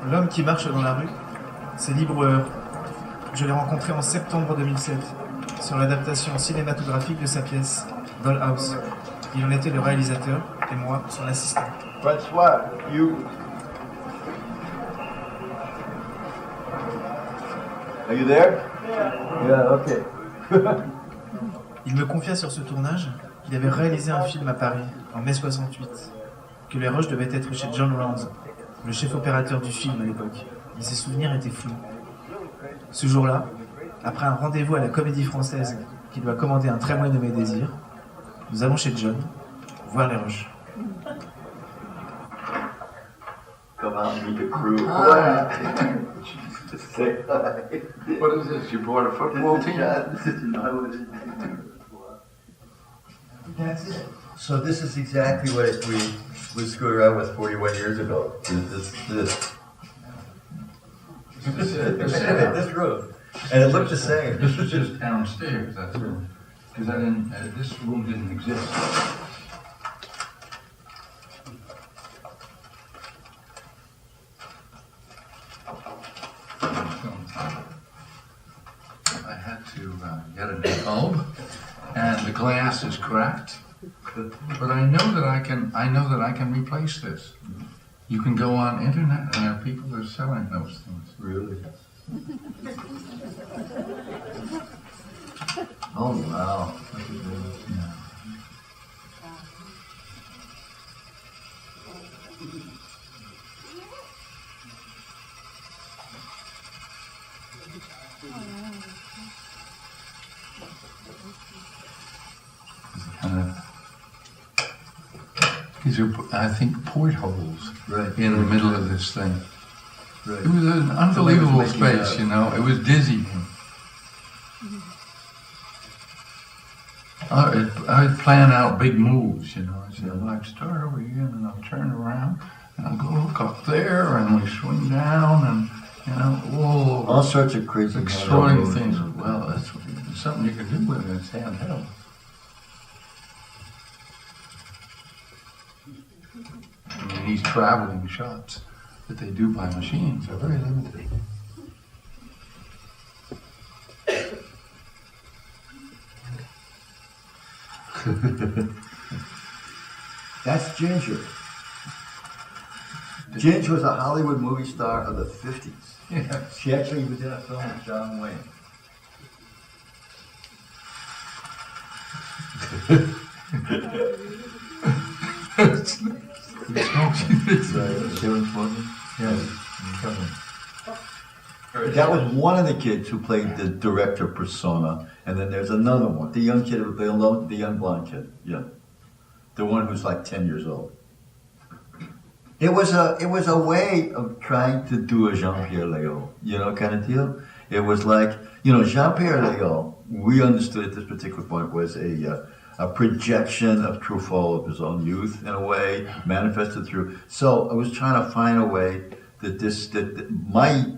L'homme qui marche dans la rue, c'est Lee Breuer. Je l'ai rencontré en septembre 2007 sur l'adaptation cinématographique de sa pièce Dollhouse. Il en était le réalisateur et moi son assistant. François, Are you there? Yeah, okay. Il me confia sur ce tournage qu'il avait réalisé un film à Paris en mai 68, que les rushs devaient être chez John Rounds, le chef opérateur du film à l'époque, mais ses souvenirs étaient flous. Ce jour-là, après un rendez-vous à la Comédie Française qui doit commander un tramway nommé Désir, nous allons chez John voir les rushs. Come out and meet the crew. What is this? You bought a football team? That's it. So this is exactly what we screwed around with 41 years ago. This room. And it looked the same. This was just downstairs, that's all. Because this room didn't exist. I had to get a new bulb, and the glass is cracked. But I know that I can replace this. You can go on internet, and there are people that are selling those things. Really? Oh, wow. Yeah. These are, I think, portholes in the middle of this thing. Right. It was an unbelievable space, you know. It was dizzying. I'd plan out big moves, you know. I said, well, I'd start over here, and I'll turn around, and I'll go look up there, and we swing down, and, you know, whoa. All sorts of crazy extraordinary things. Well, that's something you can do with it. It's handheld. I mean, these traveling shots that they do by machines are very limited. That's Ginger. Ginger was a Hollywood movie star of the 50s. Yeah. She actually was in a film with John Wayne. That was one of the kids who played the director persona, and then there's another one. The young kid, the young blonde kid, yeah, the one who's like 10 years old. It was a way of trying to do a Jean-Pierre Léaud, you know, kind of deal. It was like, you know, Jean-Pierre Léaud, we understood at this particular point, was a projection of Truffaut of his own youth, in a way, manifested through. So I was trying to find a way that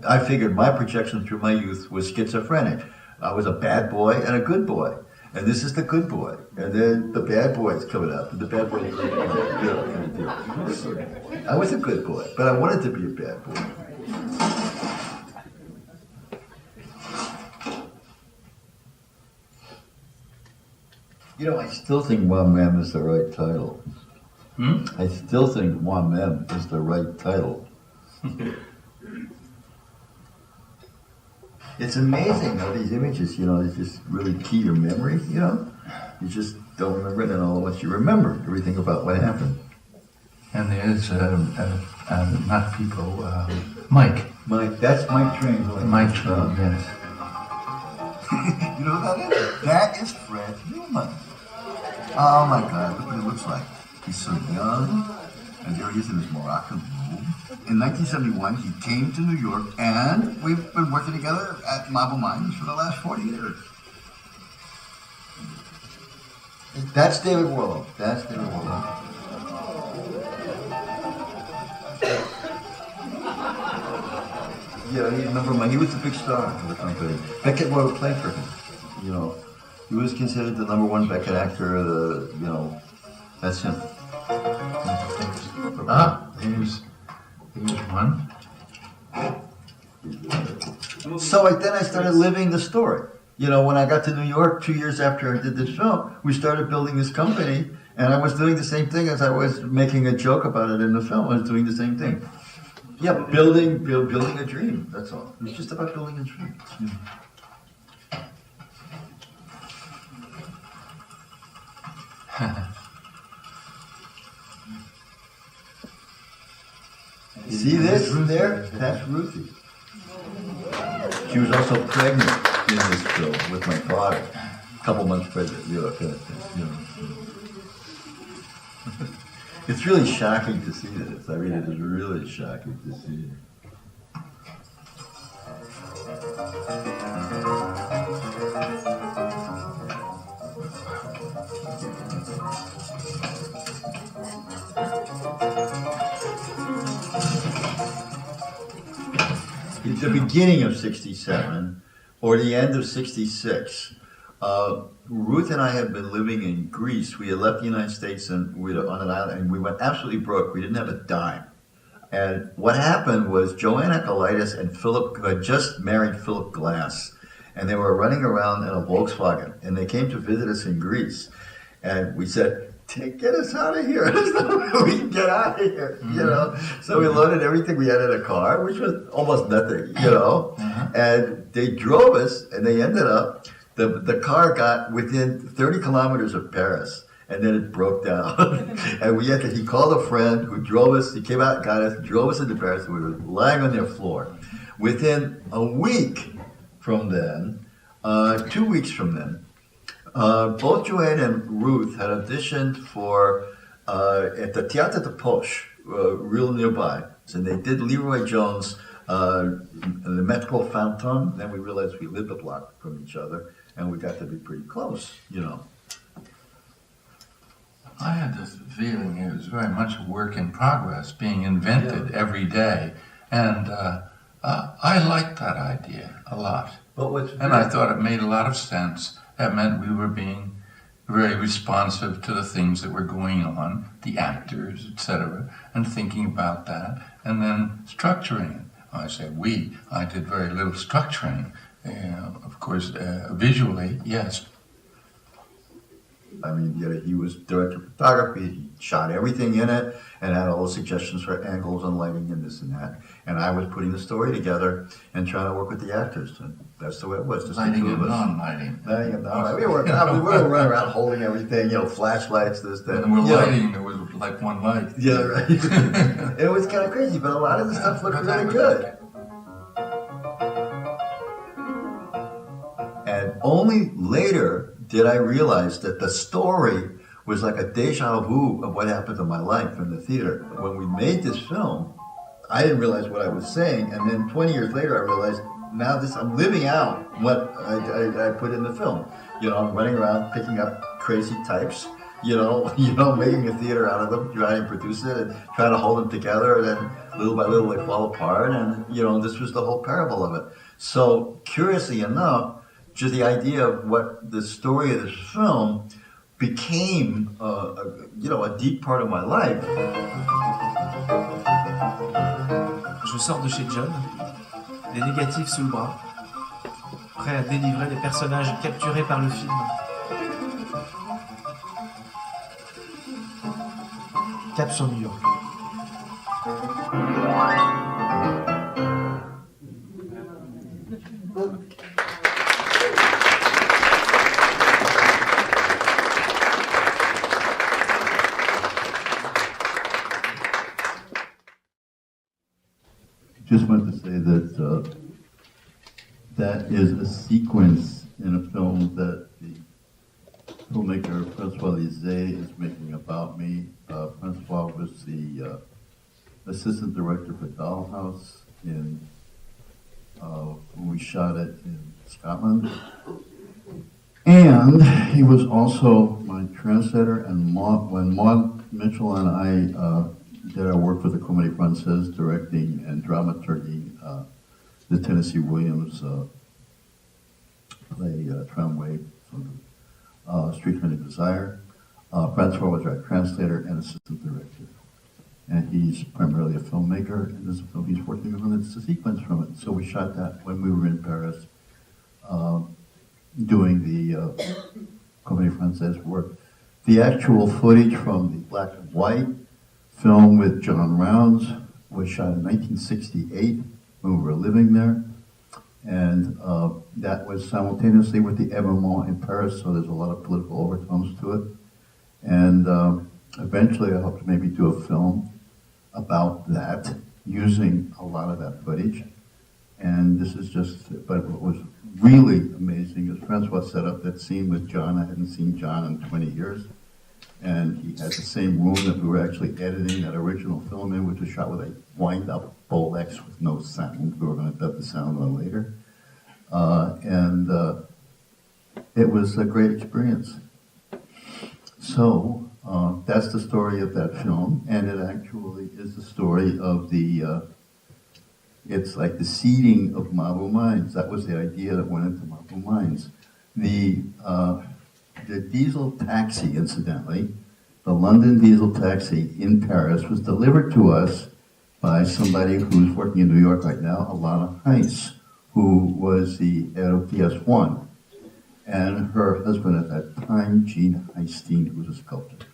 I figured my projection through my youth was schizophrenic. I was a bad boy and a good boy. And this is the good boy. And then the bad boy's coming up. And the bad boy, I was a good boy, but I wanted to be a bad boy. You know, I still think Moi-même is the right title. I still think Moi-même is the right title. It's amazing how these images, you know, they just really key your memory, you know? You just don't remember it, and all at once you remember everything about what happened. And there's, not people, Mike. Mike, that's Mike Train. Mike Train, yes. You know who that is? That is Fred Newman. Oh my God, look what he looks like. He's so young, and there he is in his Moroccan robe. In 1971, he came to New York, and we've been working together at Mabou Mines for the last 40 years. That's David Warlow. That's David Warlow. Yeah, you remember he was a big star for the company. Beckett Rowe played for him. You know, he was considered the #1 Beckett actor. That's him. Here's one. then I started living the story. You know, when I got to New York 2 years after I did this film, we started building this company, and I was doing the same thing as I was making a joke about it in the film. I was doing the same thing. Yeah, building a dream. That's all. It was just about building a dream. See this there? That's Ruthie. She was also pregnant in this film with my father. A couple months pregnant. It's really shocking to see this. I mean, it is really shocking to see. At the beginning of '67 or the end of '66, Ruth and I had been living in Greece. We had left the United States and we were on an island, and we went absolutely broke. We didn't have a dime. And what happened was Joanne Akalitis and Philip, who had just married Philip Glass, and they were running around in a Volkswagen, and they came to visit us in Greece. And we said, get us out of here. There's no way we can get out of here, you know. So we loaded everything we had in a car, which was almost nothing, you know. And they drove us, and they ended up, the car got within 30 kilometers of Paris, and then it broke down. And he called a friend who drove us, he came out, got us, drove us into Paris, and we were lying on their floor. Within a week from then, 2 weeks from then, both Joanne and Ruth had auditioned for at the Théâtre de Poche, real nearby. So they did Leroy Jones' Le Métro Fantôme. Then we realized we lived a block from each other, and we got to be pretty close, you know. I had this feeling it was very much a work in progress, being invented every day, and I liked that idea a lot. And I thought it made a lot of sense. That meant we were being very responsive to the things that were going on, the actors, etc., and thinking about that, and then structuring it. I say we. I did very little structuring. Of course, visually, yes. I mean, he was director of photography, he shot everything in it, and had all the suggestions for angles and lighting and this and that. And I was putting the story together and trying to work with the actors. And that's the way it was. Just lighting and non-lighting. Lighting and non-lighting. We were running around holding everything, flashlights, this, that. And we're lighting, there was like one light. Yeah, right. It was kind of crazy, but a lot of the stuff looked really good. And only later did I realize that the story was like a deja vu of what happened in my life in the theater. When we made this film, I didn't realize what I was saying, and then 20 years later I realized now I'm living out what I put in the film. I'm running around picking up crazy types, making a theater out of them, trying to produce it and trying to hold them together, and then little by little they fall apart, and this was the whole parable of it. So curiously enough, just the idea of what the story of this film became, a deep part of my life. Je sors de chez John, les négatifs sous le bras, prêt à délivrer les personnages capturés par le film. Cap sur New York. Just want to say that that is a sequence in a film that the filmmaker Francois Lisée is making about me. Francois was the assistant director for Dollhouse when we shot it in Scotland. And he was also my translator, and when Maud Mitchell and I did our work for the Comédie Française, directing and dramaturging the Tennessee Williams play Tramway from Street Train to Desire. Francois was our translator and assistant director. and he's primarily a filmmaker, and there's a film he's working on. It's a sequence from it. So we shot that when we were in Paris, doing the Comédie Française work. The actual footage from the black and white film with John Rounds was shot in 1968 when we were living there. And that was simultaneously with the événement in Paris, so there's a lot of political overtones to it. And eventually I hope to maybe do a film about that, using a lot of that footage. And this is just, but what was really amazing is Francois set up that scene with John. I hadn't seen John in 20 years. And he had the same room that we were actually editing that original film in, which was shot with a wind-up Bolex with no sound. We were going to dub the sound on later. It was a great experience. So that's the story of that film, and it actually is the story of the, it's like the seeding of Mabou Mines. That was the idea that went into Mabou Mines. The diesel taxi, incidentally, the London diesel taxi in Paris was delivered to us by somebody who's working in New York right now, Alana Heiss, who was the head of PS1. And her husband at that time, Gene Heistine, who was a sculptor.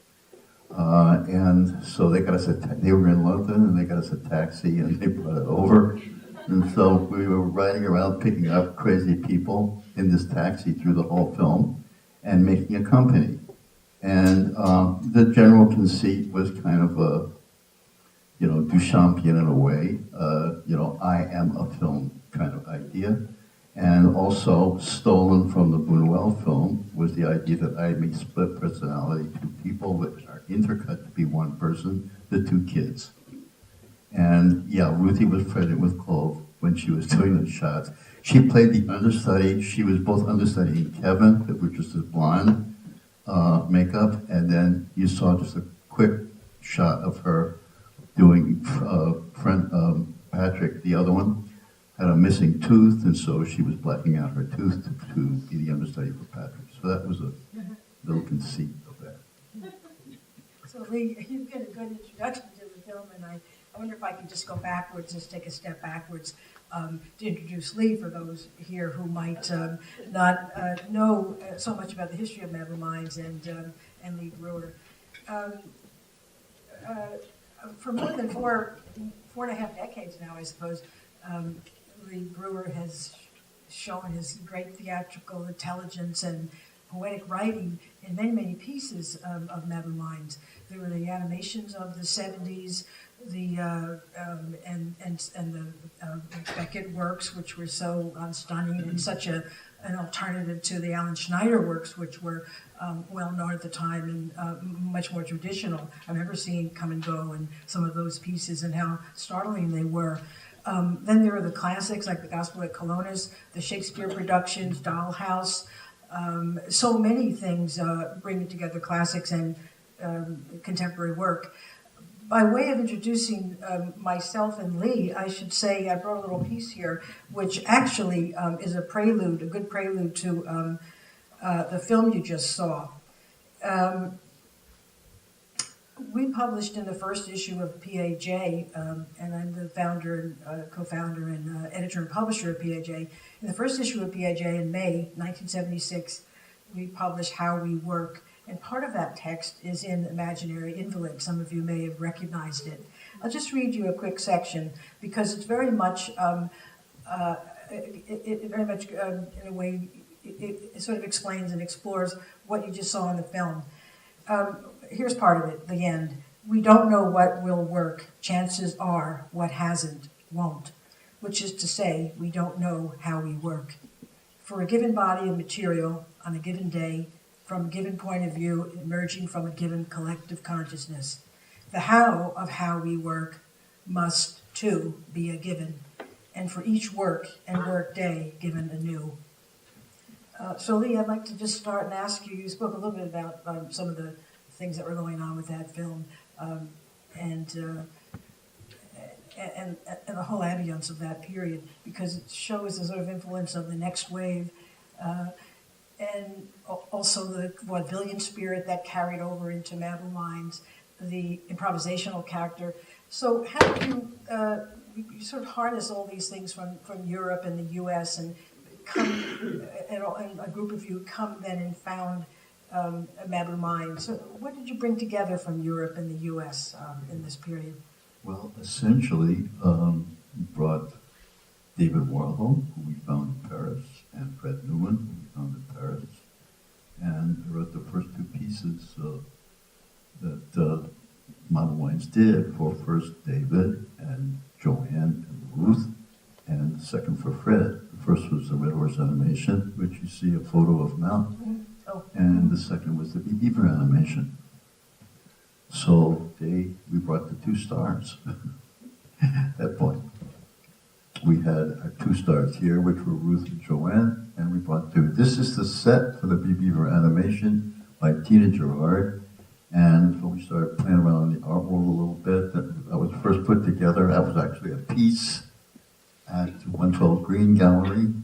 And so they got us they were in London and they got us a taxi and they brought it over. And so we were riding around picking up crazy people in this taxi through the whole film and making a company. And the general conceit was kind of a, Duchampian in a way, I am a film kind of idea. And also stolen from the Buñuel film was the idea that I may split personality, two people which are intercut to be one person, the two kids. And yeah, Ruthie was pregnant with Clove when she was doing the shots. She played the understudy. She was both understudying Kevin, which was his blonde makeup, and then you saw just a quick shot of her doing friend Patrick, the other one, had a missing tooth, and so she was blacking out her tooth to be the understudy for Patrick. So that was a little conceit of that. So Lee, you've got a good introduction to the film, and I wonder if I could just go backwards, just take a step backwards to introduce Lee for those here who might not know so much about the history of Mabou Mines and Lee Breuer. For more than four and a half decades now, I suppose, Lee Breuer has shown his great theatrical intelligence and poetic writing in many, many pieces of Mabou Mines. There were the animations of the 70s, the Beckett works, which were so stunning and such an alternative to the Alan Schneider works, which were well known at the time and much more traditional. I remember seeing Come and Go and some of those pieces and how startling they were. Then there are the classics like The Gospel at Colonus, the Shakespeare productions, Dollhouse. So many things bringing together classics and contemporary work. By way of introducing myself and Lee, I should say I brought a little piece here, which actually is a prelude, a good prelude to the film you just saw. We published in the first issue of PAJ, and I'm the founder and co-founder and editor and publisher of PAJ. In the first issue of PAJ in May 1976, we published How We Work, and part of that text is in Imaginary Invalid. Some of you may have recognized it. I'll just read you a quick section because it's very much, in a way, it sort of explains and explores what you just saw in the film. Here's part of it, the end. We don't know what will work. Chances are what hasn't won't, which is to say, we don't know how we work. For a given body of material on a given day, from a given point of view, emerging from a given collective consciousness. The how of how we work must, too, be a given, and for each work and work day given anew. So Lee, I'd like to just start and ask you, you spoke a little bit about some of the things that were going on with that film, and the whole ambience of that period, because it shows the sort of influence of the next wave, and also the vaudevillian spirit that carried over into Mabou Mines, the improvisational character. So how do you sort of harness all these things from Europe and the U.S. and come, and a group of you come then and found Mabou Mines. So what did you bring together from Europe and the U.S. In this period? Well, essentially, we brought David Warhol, who we found in Paris, and Fred Newman, who we found in Paris, and I wrote the first two pieces that Mabou Mines did for first David and Joanne and Ruth, and the second for Fred. The first was the Red Horse animation, which you see a photo of now, and the second was the Beaver animation. So we brought the two stars at that point. We had our two stars here, which were Ruth and Joanne, and we brought two. This is the set for the Beaver animation by Tina Gerard, and so we started playing around in the art world a little bit. That was first put together. That was actually a piece at 112 Green Gallery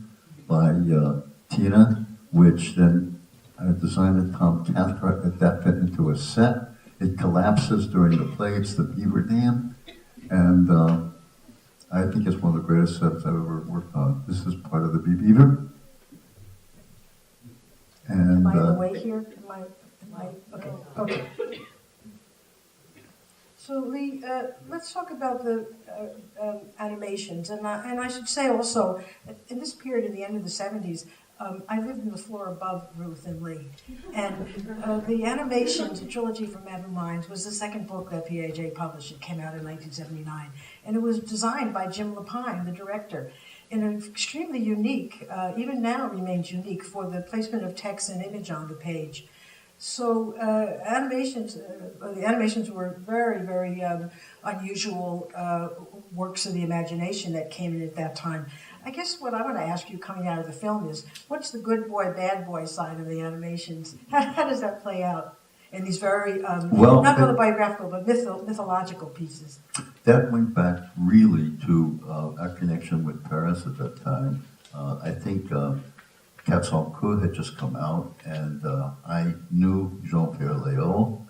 by Tina, which then I designed it. Tom Cathcart adapted into a set. It collapses during the play. It's the Beaver Dam, and I think it's one of the greatest sets I've ever worked on. This is part of the Beaver. And am I in the way here? Okay. So Lee, let's talk about the animations, and I should say also, in this period, in the end of the 70s, I lived in the floor above Ruth and Lee, and the animations, the trilogy from Mabou Mines, was the second book that PAJ published. It came out in 1979, and it was designed by Jim Lapine, the director, in an extremely unique, even now remains unique, for the placement of text and image on the page. So the animations were very, very unusual works of the imagination that came in at that time. I guess what I want to ask you coming out of the film is, what's the good boy, bad boy side of the animations? How does that play out in these very, not autobiographical, but mythological pieces? That went back really to our connection with Paris at that time. I think Cats en Queue had just come out, and I knew Jean-Pierre Léaud.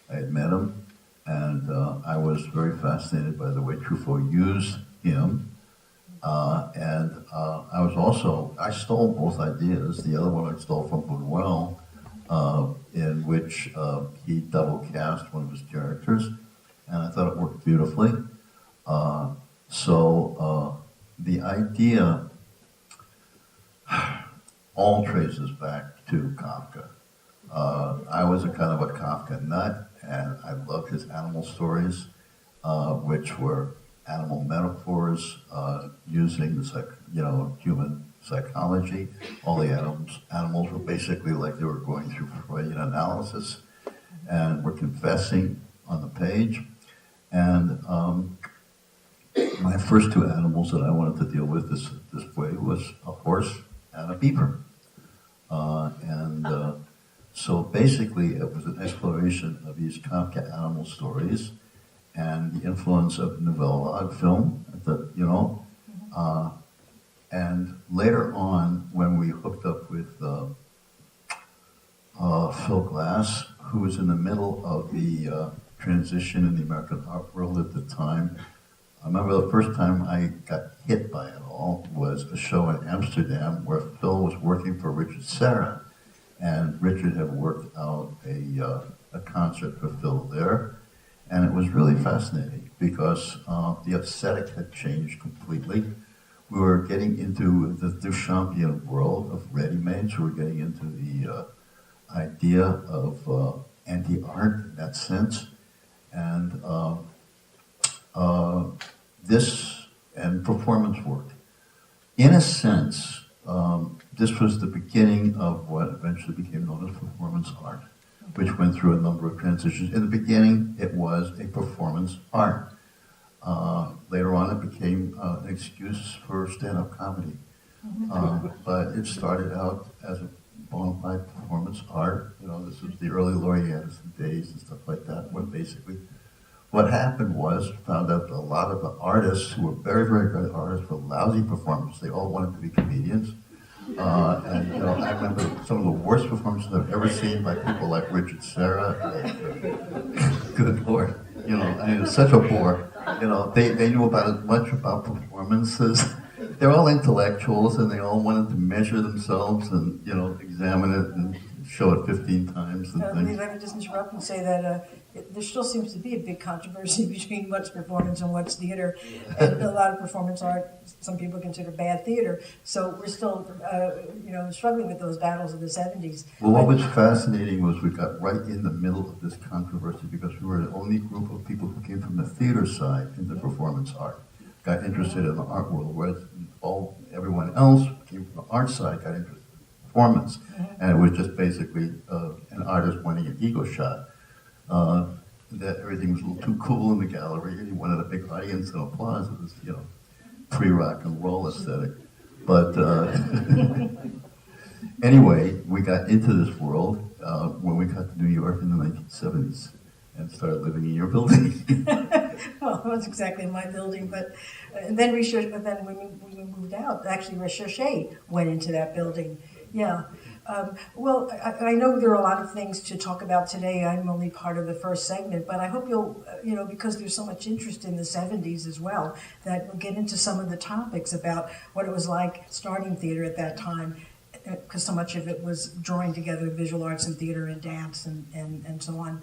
I had met him, and I was very fascinated by the way Truffaut used him. And I stole both ideas. The other one I stole from Breuer, in which he double cast one of his characters, and I thought it worked beautifully. So the idea all traces back to Kafka. I was a kind of a Kafka nut, and I loved his animal stories, which were animal metaphors using the human psychology. All the animals were basically like they were going through Freudian analysis and were confessing on the page. And my first two animals that I wanted to deal with this way was a horse and a beaver. So basically it was an exploration of these Kafka animal stories and the influence of Nouvelle Vague film, and later on, when we hooked up with Phil Glass, who was in the middle of the transition in the American art world at the time. I remember the first time I got hit by it all was a show in Amsterdam where Phil was working for Richard Serra, and Richard had worked out a concert for Phil there. And it was really fascinating because the aesthetic had changed completely. We were getting into the Duchampian world of ready-mades. We were getting into the idea of anti-art in that sense. And this and performance work. In a sense, this was the beginning of what eventually became known as performance art, which went through a number of transitions. In the beginning, it was a performance art. Later on, it became an excuse for stand-up comedy. But it started out as a bona fide performance art. This was the early Laurie Anderson days and stuff like that, where basically what happened was, found out that a lot of the artists who were very, very good artists were lousy performers. They all wanted to be comedians. I remember some of the worst performances I've ever seen by people like Richard Serra. Good Lord. It was such a bore. You know, they knew about as much about performances. They're all intellectuals, and they all wanted to measure themselves and, you know, examine it and show it 15 times and things. Let me just interrupt and say that there still seems to be a big controversy between what's performance and what's theater. And a lot of performance art, some people consider bad theater. So we're still, struggling with those battles of the 70s. Well, what was fascinating was we got right in the middle of this controversy because we were the only group of people who came from the theater side into performance art, got interested in the art world, whereas everyone else who came from the art side got interested in performance. And it was just basically an artist wanting an ego shot. That everything was a little too cool in the gallery, and he wanted a big audience and applause. It was, you know, pre-rock and roll aesthetic. But anyway, we got into this world when we got to New York in the 1970s and started living in your building. Well, it was exactly my building, but then when we moved out, actually Recherche went into that building. Yeah. Well, I know there are a lot of things to talk about today. I'm only part of the first segment, but I hope you'll, because there's so much interest in the 70s as well, that we'll get into some of the topics about what it was like starting theater at that time, because so much of it was drawing together visual arts and theater and dance and so on.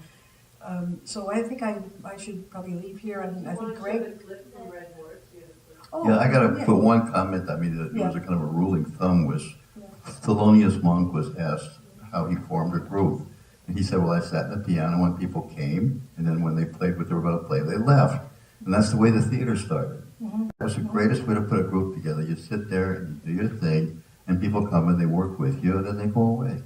So I think I should probably leave here, and I think Greg. Oh, Yeah, I got to put one comment. I mean, it was a kind of a ruling thumb was Thelonious Monk was asked how he formed a group. And he said, well, I sat in the piano when people came, and then when they played what they were going to play, they left. And that's the way the theater started. That's the greatest way to put a group together. You sit there and you do your thing, and people come and they work with you, and then they go away.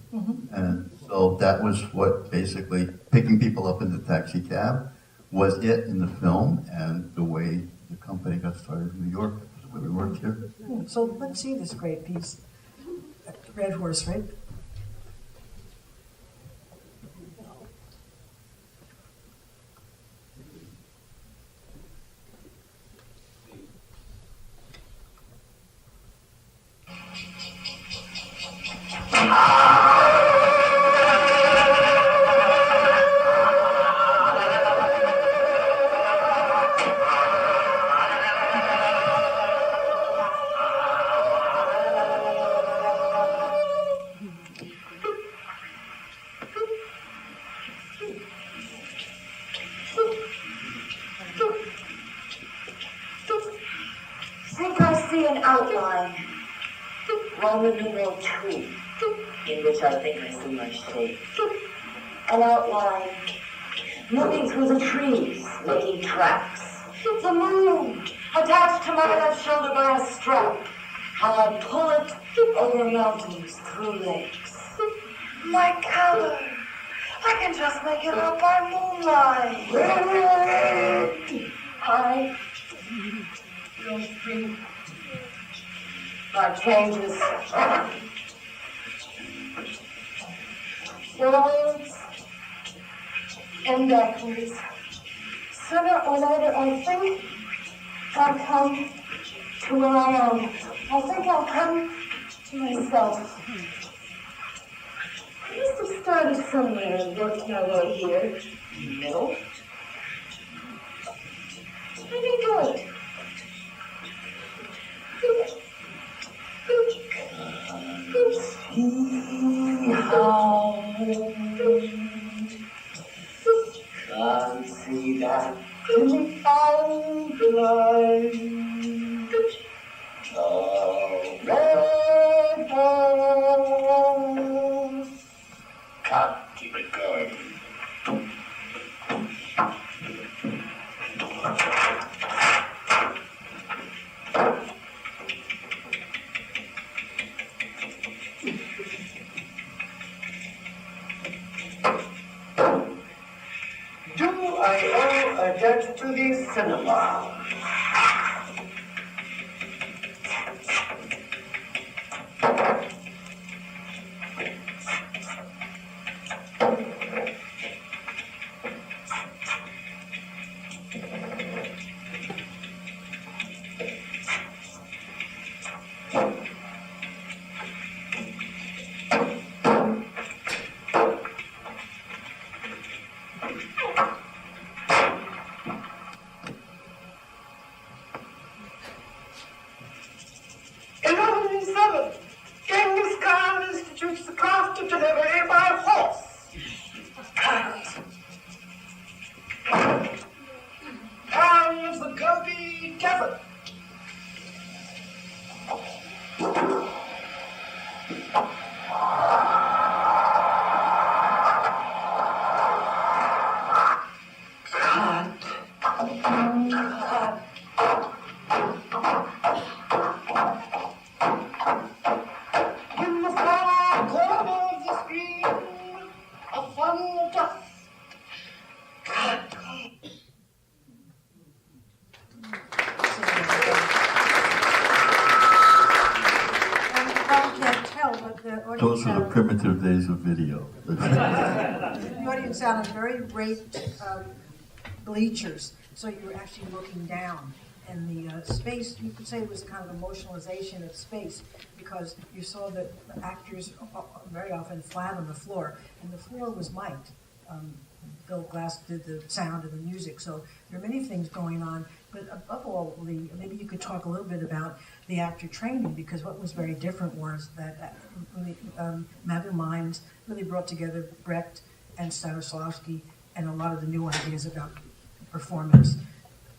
And so that was what basically picking people up in the taxi cab was it in the film, and the way the company got started in New York. That's the way we worked here. So let's see this great piece. Red Horse, right? Roman numeral 2, in which I think I see my shape. An outline moving through the trees, making tracks. The moon attached to my left shoulder by a strap. How I pull it over mountains, through lakes. My color, I can just make it out by moonlight. I don't think my changes. Forwards and backwards. Sooner or later, I think I'll come to where I am. I think I'll come to myself. I must have started somewhere and worked my way here. Middle. I can do it. Can't see that I'm blind. Oh, red horse. Can't keep it going. I owe a debt to the cinema. Those are the primitive days of video. The audience sat on very raped bleachers, so you were actually looking down. And the space, you could say it was a kind of emotionalization of space, because you saw the actors very often flat on the floor, and the floor was mic'd. Bill Glass did the sound and the music, so there are many things going on. But above all, maybe you could talk a little bit about the actor training, because what was very different was that Mabou Mines really brought together Brecht and Stanislavski and a lot of the new ideas about performance.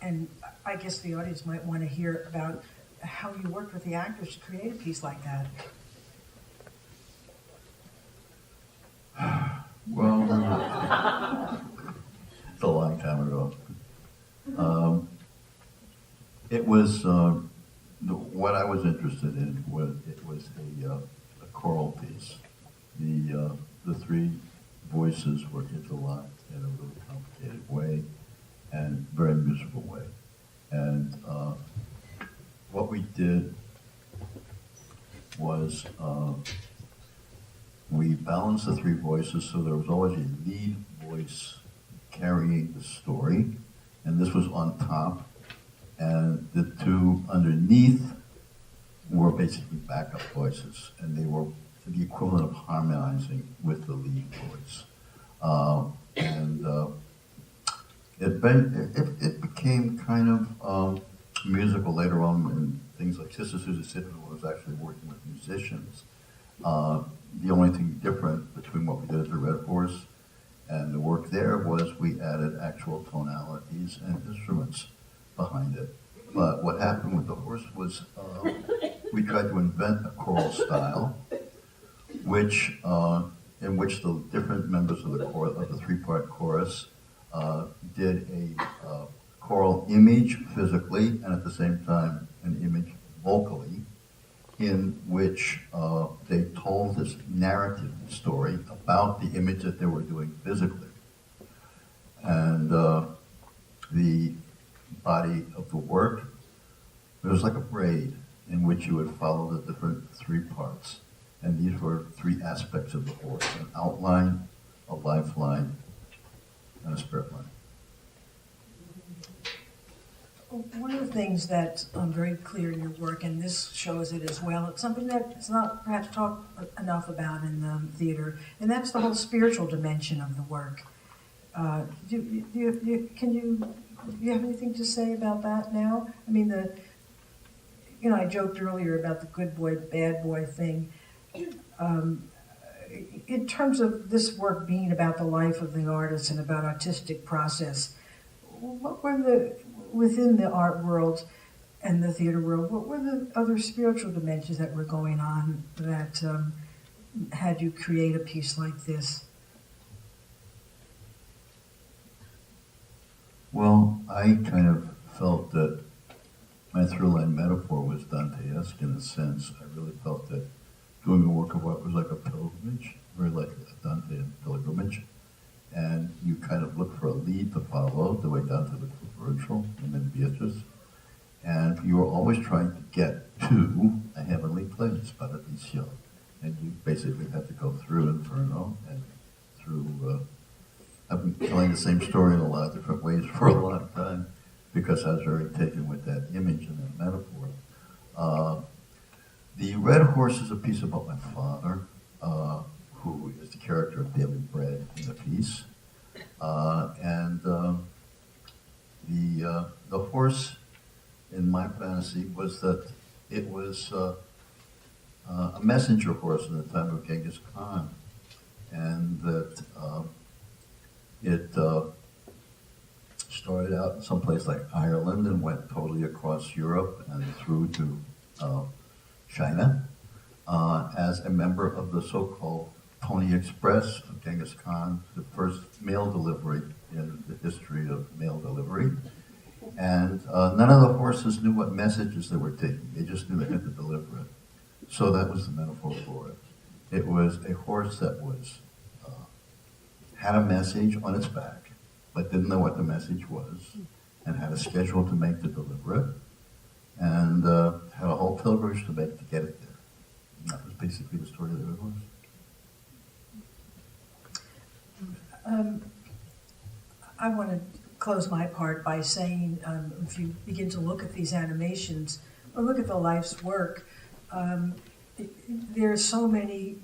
And I guess the audience might want to hear about how you worked with the actors to create a piece like that. Well, it's a long time ago. It was what I was interested in was a choral piece. The three voices were interlocked in a really complicated way and very musical way. And what we did was we balanced the three voices, so there was always a lead voice carrying the story, and this was on top, and the two underneath were basically backup voices, and they were the equivalent of harmonizing with the lead voice. It became kind of musical later on, and things like Sister Susie Sidman was actually working with musicians. The only thing different between what we did at the Red Horse and the work there was we added actual tonalities and instruments behind it. But what happened with the Horse was we tried to invent a choral style, which in which the different members of the three-part chorus did a choral image physically and at the same time an image vocally, in which they told this narrative story about the image that they were doing physically. And the body of the work, it was like a braid in which you would follow the different three parts. And these were three aspects of the horse: an outline, a lifeline, and a spirit line. One of the things that's very clear in your work, and this shows it as well, it's something that's not perhaps talked enough about in the theater, and that's the whole spiritual dimension of the work. Do you have anything to say about that now? I mean, I joked earlier about the good boy, bad boy thing. In terms of this work being about the life of the artist and about artistic process, what were within the art world and the theater world, what were the other spiritual dimensions that were going on that had you create a piece like this? Well, I kind of felt that my through-line metaphor was Dante-esque in a sense. I really felt that doing a work of art was like a pilgrimage, very like a Dantean pilgrimage. And you kind of look for a lead to follow, the way Dante looked for Virgil and then Beatrice. And you were always trying to get to a heavenly place, Paradiso. And you basically had to go through Inferno and through... I've been telling the same story in a lot of different ways for a long time because I was very taken with that image and that metaphor. The Red Horse is a piece about my father, who is the character of Daily Bread in the piece. The horse in my fantasy was that it was a messenger horse in the time of Genghis Khan, and that it started out in some place like Ireland and went totally across Europe and through to China, as a member of the so-called Pony Express of Genghis Khan, the first mail delivery in the history of mail delivery. And none of the horses knew what messages they were taking. They just knew they had to deliver it. So that was the metaphor for it. It was a horse that was had a message on its back, but didn't know what the message was, and had a schedule to make to deliver it, and had a whole pilgrimage to make to get it there. And that was basically the story of the horse. I want to close my part by saying, if you begin to look at these animations, or look at the life's work, there are so many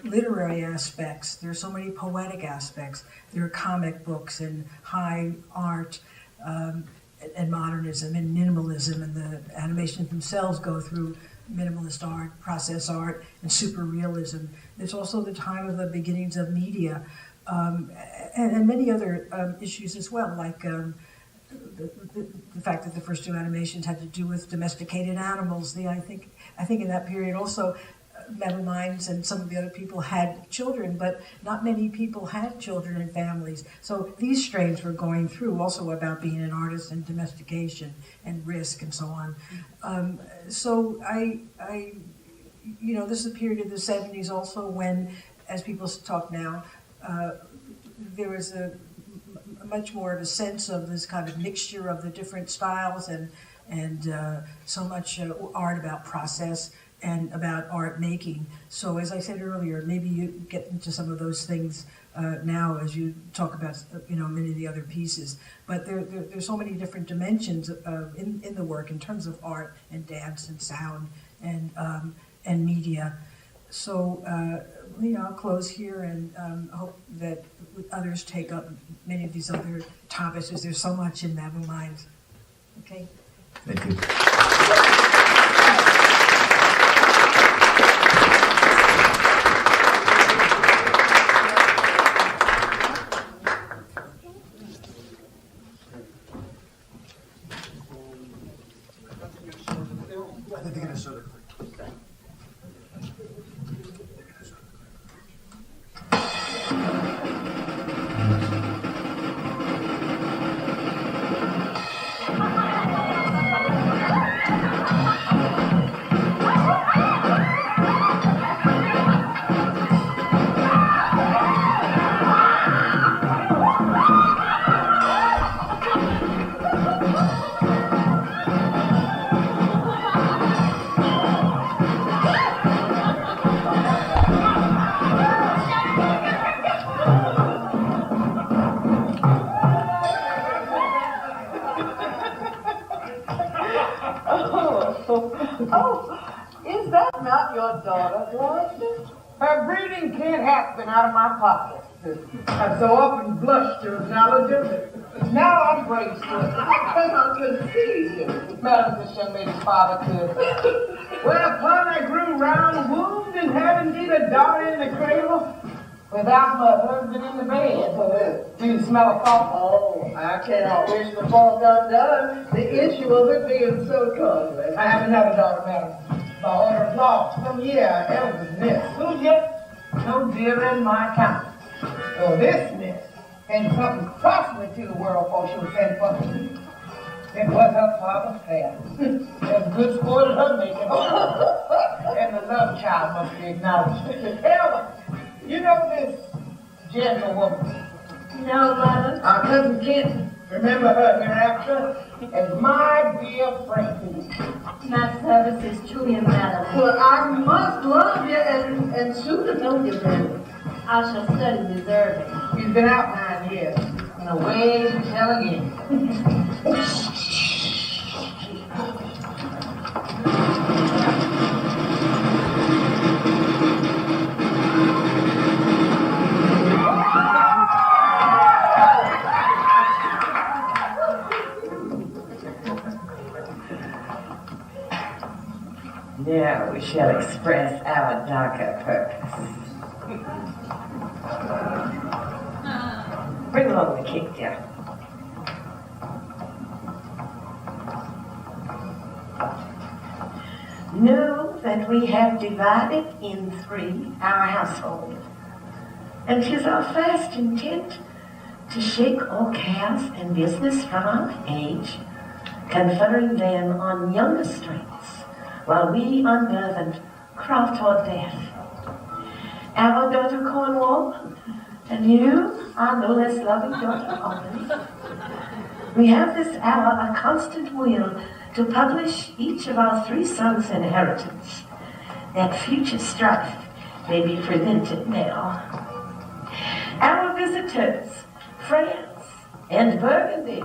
literary aspects, there are so many poetic aspects, there are comic books and high art and modernism and minimalism, and the animations themselves go through minimalist art, process art, and super realism. There's also the time of the beginnings of media, and many other issues as well, like the fact that the first two animations had to do with domesticated animals. I think in that period also, Mabou Mines and some of the other people had children, but not many people had children and families. So these strains were going through also about being an artist and domestication and risk and so on. So I this is a period of the 70s also when, as people talk now, there was a much more of a sense of this kind of mixture of the different styles and so much art about process and about art making. So as I said earlier, maybe you get into some of those things now as you talk about many of the other pieces. But there's so many different dimensions in the work in terms of art and dance and sound and media. So I'll close here and hope that others take up many of these other topics, because there's so much in Mabou Mines. Okay. Thank you. Is that not your daughter, Dorothy? Her breeding can't happen out of my pocket. I so often blush to acknowledge her, but now I'm braced to it because I couldn't see you. Madam Bishop made his father could. Whereupon I grew round, wombed, and had indeed a daughter in the cradle, without my husband in the bed. Do you smell a fault? Oh, I cannot wish the fault undone. The issue of it being so costly. I have another daughter, madam. By order of law, some year our eldest miss, who's yet no dearer in my account. Well, this miss had something costly to the world before she was sent for me. It was her father's fair. There's good sport at her making. And the love child must be acknowledged. Ellen, you know this gentlewoman? No, Mother. Our cousin Kent. Remember her hereafter as my dear friend. My service is truly a matter. Well, I must love you and soon to know you better. I shall study deserving. He's been out 9 years. And away to tell again. Now we shall express our darker purpose. Bring along the cake, dear. No that we have divided in three our household, and 'tis our first intent to shake all cares and business from our age, conferring them on younger strengths, while we unnervant crawl toward death. Our daughter Cornwall, and you, our no less loving daughter Albany, we have this hour a constant will to publish each of our three sons' inheritance, that future strife may be prevented now. Our visitors, France and Burgundy,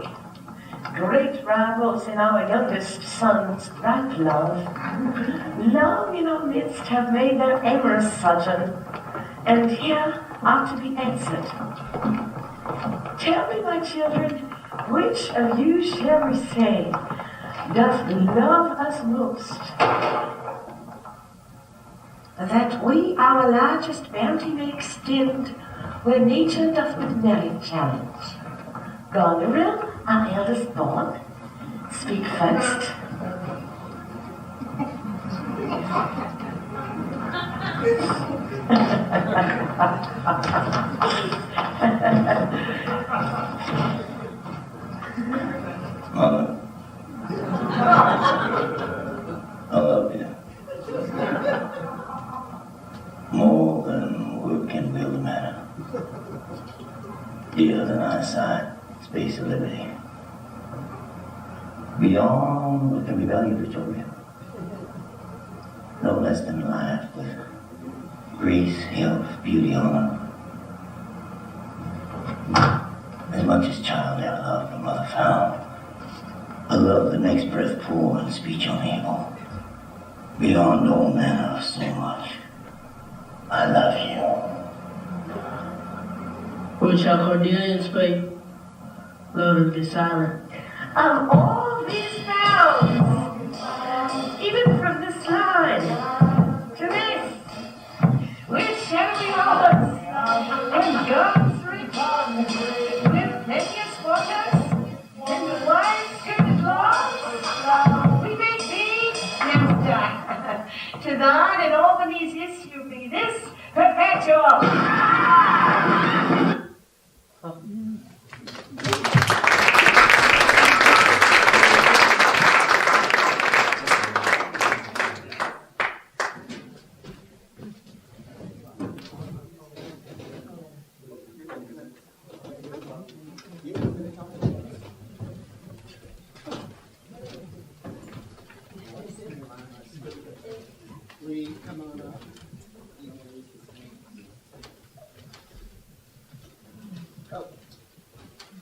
great rivals in our youngest son's bright love, long in our midst have made their amorous sojourn, and here are to be answered. Tell me, my children, which of you shall we say doth love us most? That we our largest bounty may extend where nature doth with merit challenge. Goneril, our eldest born, speak first. Mother, I love you. More than word can build a matter. Dearer than eyesight, space and liberty. Beyond what can be valued, Victoria. No less than life with grace, health, beauty, honor. As much as child our love the mother found. A love that makes breath poor and speech unable. Beyond all manner of so much. I love you. What shall Cordelia speak? Love and be silent. Of all these vows, even from this line to this, which shall be ours, and God's rich, with plenteous waters, and the wide-skirted lawns, we may be, master, to thine and Albany's issue be this perpetual.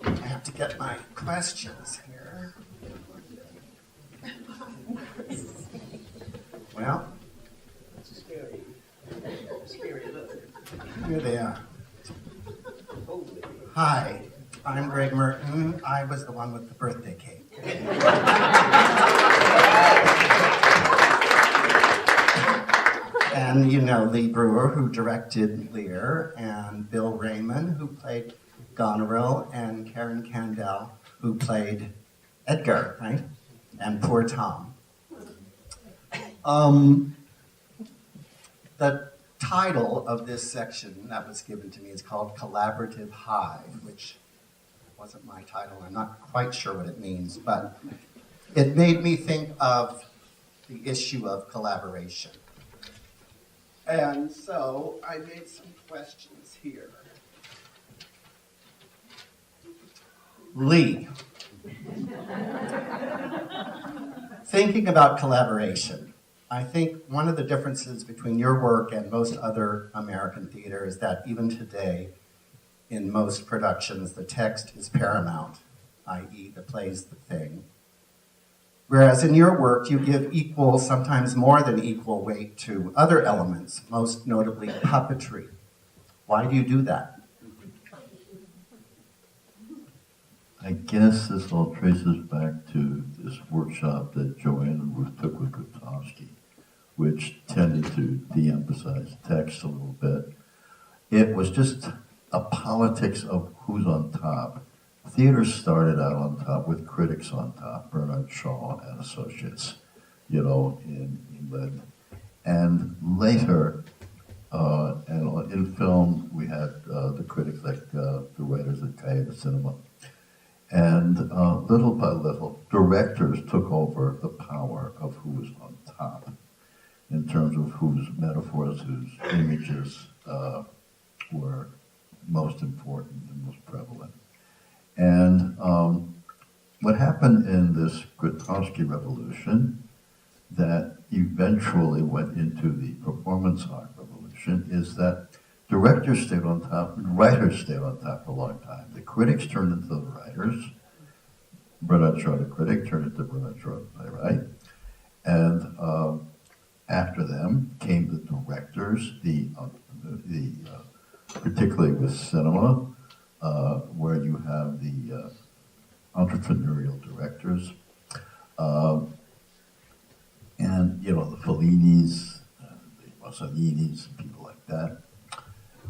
I have to get my questions here. Well, here they are. Hi, I'm Greg Merton. I was the one with the birthday cake. And you know Lee Breuer, who directed Lear, and Bill Raymond, who played Goneril, and Karen Kandel, who played Edgar, right? And poor Tom. The title of this section that was given to me is called Collaborative Hive, which wasn't my title. I'm not quite sure what it means, but it made me think of the issue of collaboration. And so I made some questions here. Lee, thinking about collaboration, I think one of the differences between your work and most other American theater is that even today, in most productions, the text is paramount, i.e. the play's the thing. Whereas in your work, you give equal, sometimes more than equal weight to other elements, most notably puppetry. Why do you do that? I guess this all traces back to this workshop that Joanne and Ruth took with Grotowski, which tended to de-emphasize text a little bit. It was just a politics of who's on top. Theater started out on top with critics on top, Bernard Shaw and Associates, in England. And later, and in film, we had the critics like the writers at Cahiers de Cinema. And little by little, directors took over the power of who was on top in terms of whose metaphors, whose images were most important and most prevalent. And what happened in this Grotowski revolution that eventually went into the performance art revolution is that directors stayed on top and writers stayed on top for a long time. The critics turned into the writers. Bernard Shaw, the critic, turned into Bernard Shaw, the playwright. And after them came the directors, particularly with cinema, where you have the entrepreneurial directors, and the Fellinis, the Rossellini's, people like that.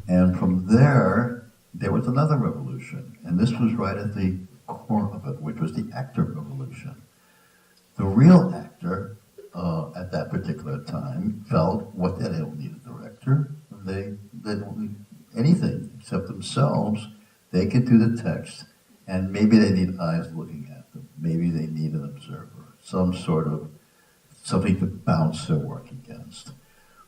And from there was another revolution, and this was right at the core of it, which was the actor revolution. The real actor at that particular time felt what they don't need a director. They don't need anything except themselves. They could do the text, and maybe they need eyes looking at them. Maybe they need an observer, some sort of something to bounce their work against.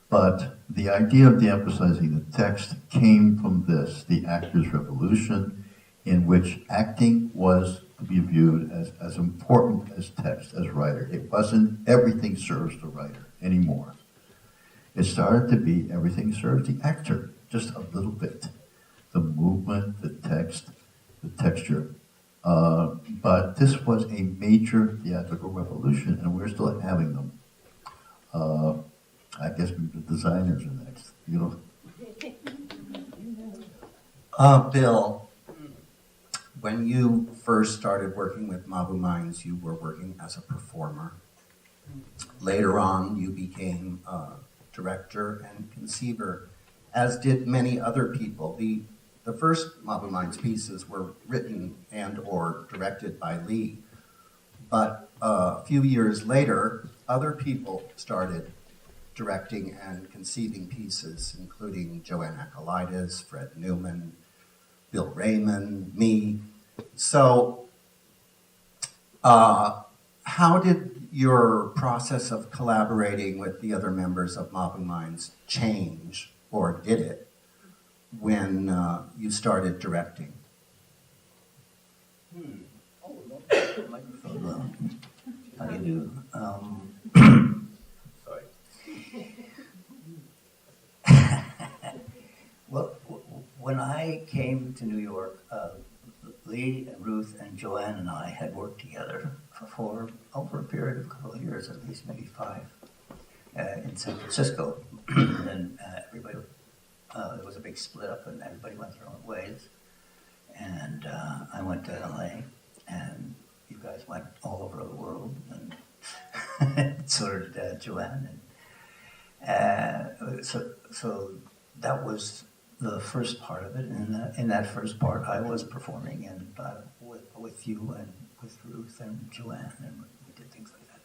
But the idea of de-emphasizing the text came from this, the actor's revolution, in which acting was to be viewed as important as text, as writer. It wasn't everything serves the writer anymore. It started to be everything serves the actor, just a little bit. The movement, the text, the texture. But this was a major theatrical revolution, and we're still having them. I guess the designers are next. Bill, when you first started working with Mabou Mines, you were working as a performer. Later on, you became a director and conceiver, as did many other people. The first Mabou Mines pieces were written and or directed by Lee. But a few years later, other people started directing and conceiving pieces, including Joanne Akalaitis, Fred Newman, Bill Raymond, me. So how did your process of collaborating with the other members of Mabou Mines change, or did it, when you started directing? How do you do? Sorry. Well, when I came to New York, Lee and Ruth and Joanne and I had worked together for over a period of a couple of years, at least maybe 5, in San Francisco. And everybody, there was a big split up and everybody went their own ways. And I went to LA, and you guys went all over the world, and so did Joanne. And so that was the first part of it. And in that first part, I was performing and with you and with Ruth and Joanne, and we did things like that.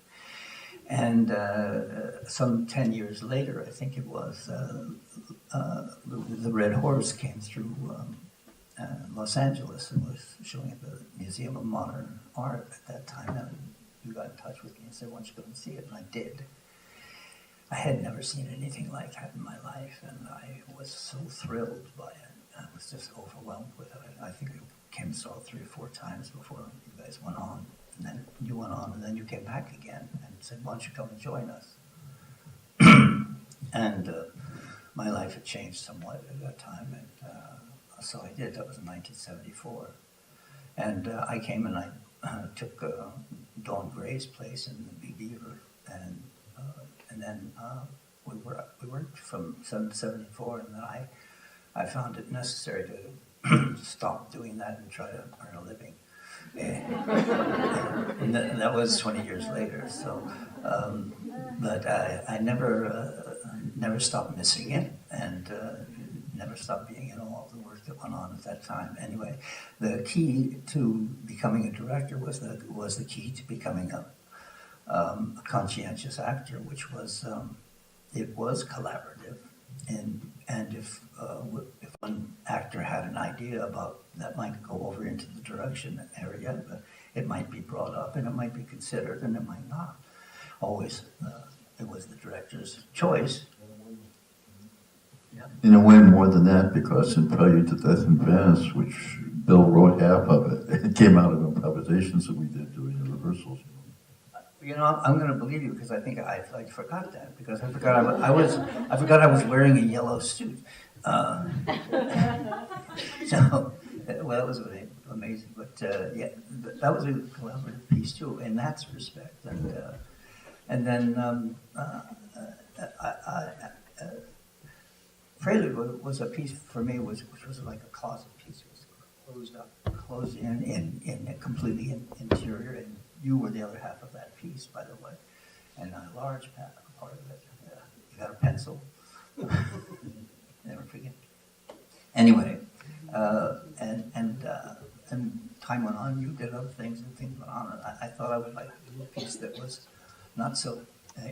And some 10 years later, I think it was, the Red Horse came through Los Angeles and was showing at the Museum of Modern Art at that time, and you got in touch with me and said, "Why don't you go and see it?" And I did. I had never seen anything like that in my life, and I was so thrilled by it. I was just overwhelmed with it. I think I came and saw it 3 or 4 times before you guys went on, and then you went on, and then you came back again and said, "Why don't you come and join us?" And my life had changed somewhat at that time, and so I did. That was in 1974. And I came and I took Dawn Gray's place in the Big Beaver, and then we worked from 7 to 74, and then I found it necessary to stop doing that and try to earn a living. And that was 20 years later. So, but I never stopped missing it, and never stopped being in all of the work that went on at that time. Anyway, the key to becoming a director was the key to becoming a conscientious actor, which was it was collaborative, and if one actor had an idea about that might go over into the direction area, it might be brought up and it might be considered and it might not. Always, it was the director's choice. Yeah. In a way, more than that, because in Prelude to Death in Venice, which Bill wrote half of it, it came out of improvisations that we did during the rehearsals. You know, I'm going to believe you because I think I forgot that because I forgot I was wearing a yellow suit. So, well, that was amazing. But yeah, that was a collaborative piece too, in that respect. And then Prelude was a piece for me, which was like a closet piece. It was closed up, closed in completely interior, and you were the other half of that piece, by the way, and a large part of it. You got a pencil. Never forget. Anyway, and time went on. You did other things, and things went on. And I thought I would like to do a piece that was not so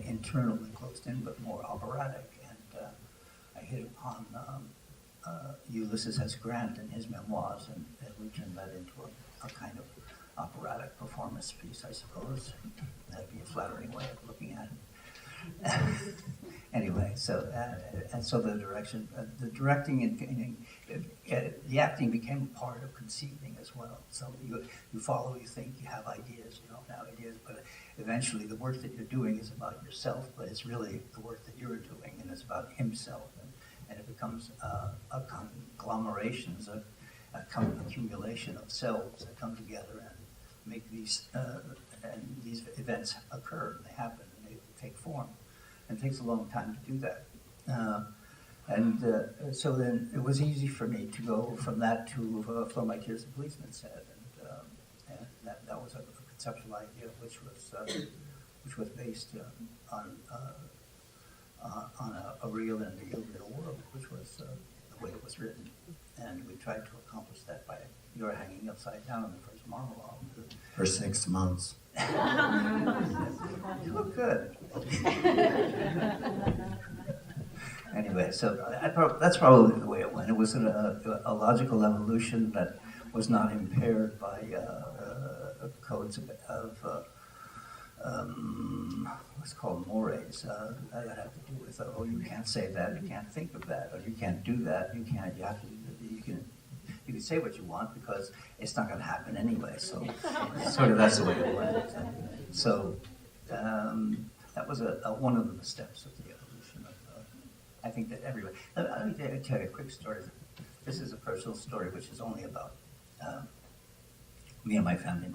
internally closed in, but more operatic. And I hit upon Ulysses S. Grant in his memoirs, and we turned that into a kind of operatic performance piece, I suppose. That'd be a flattering way of looking at it. Anyway, so the direction, the directing and the acting became a part of conceiving as well. So you follow, you think, you have ideas, you don't have ideas, but eventually the work that you're doing is about yourself, but it's really the work that you're doing, and it's about himself, and it becomes a conglomeration, a accumulation of cells that come together and make these events occur. They happen, and they take form. And it takes a long time to do that. So then it was easy for me to go from that to Flow My Tears, the Policeman Said. And that was a conceptual idea which was based on a real and real world, which was the way it was written. And we tried to accomplish that by You're Hanging Upside Down in the first monologue. For 6 months. You look good. Anyway, so that's probably the way it went. It was a logical evolution that was not impaired by codes of what's called mores. That have to do with you can't say that, you can't think of that, or you can't do that. You have to. You can say what you want because it's not going to happen anyway. So sort of that's the way it went. So that was one of the steps of the evolution of. I think that everybody. Let me tell you a quick story. This is a personal story, which is only about me and my family.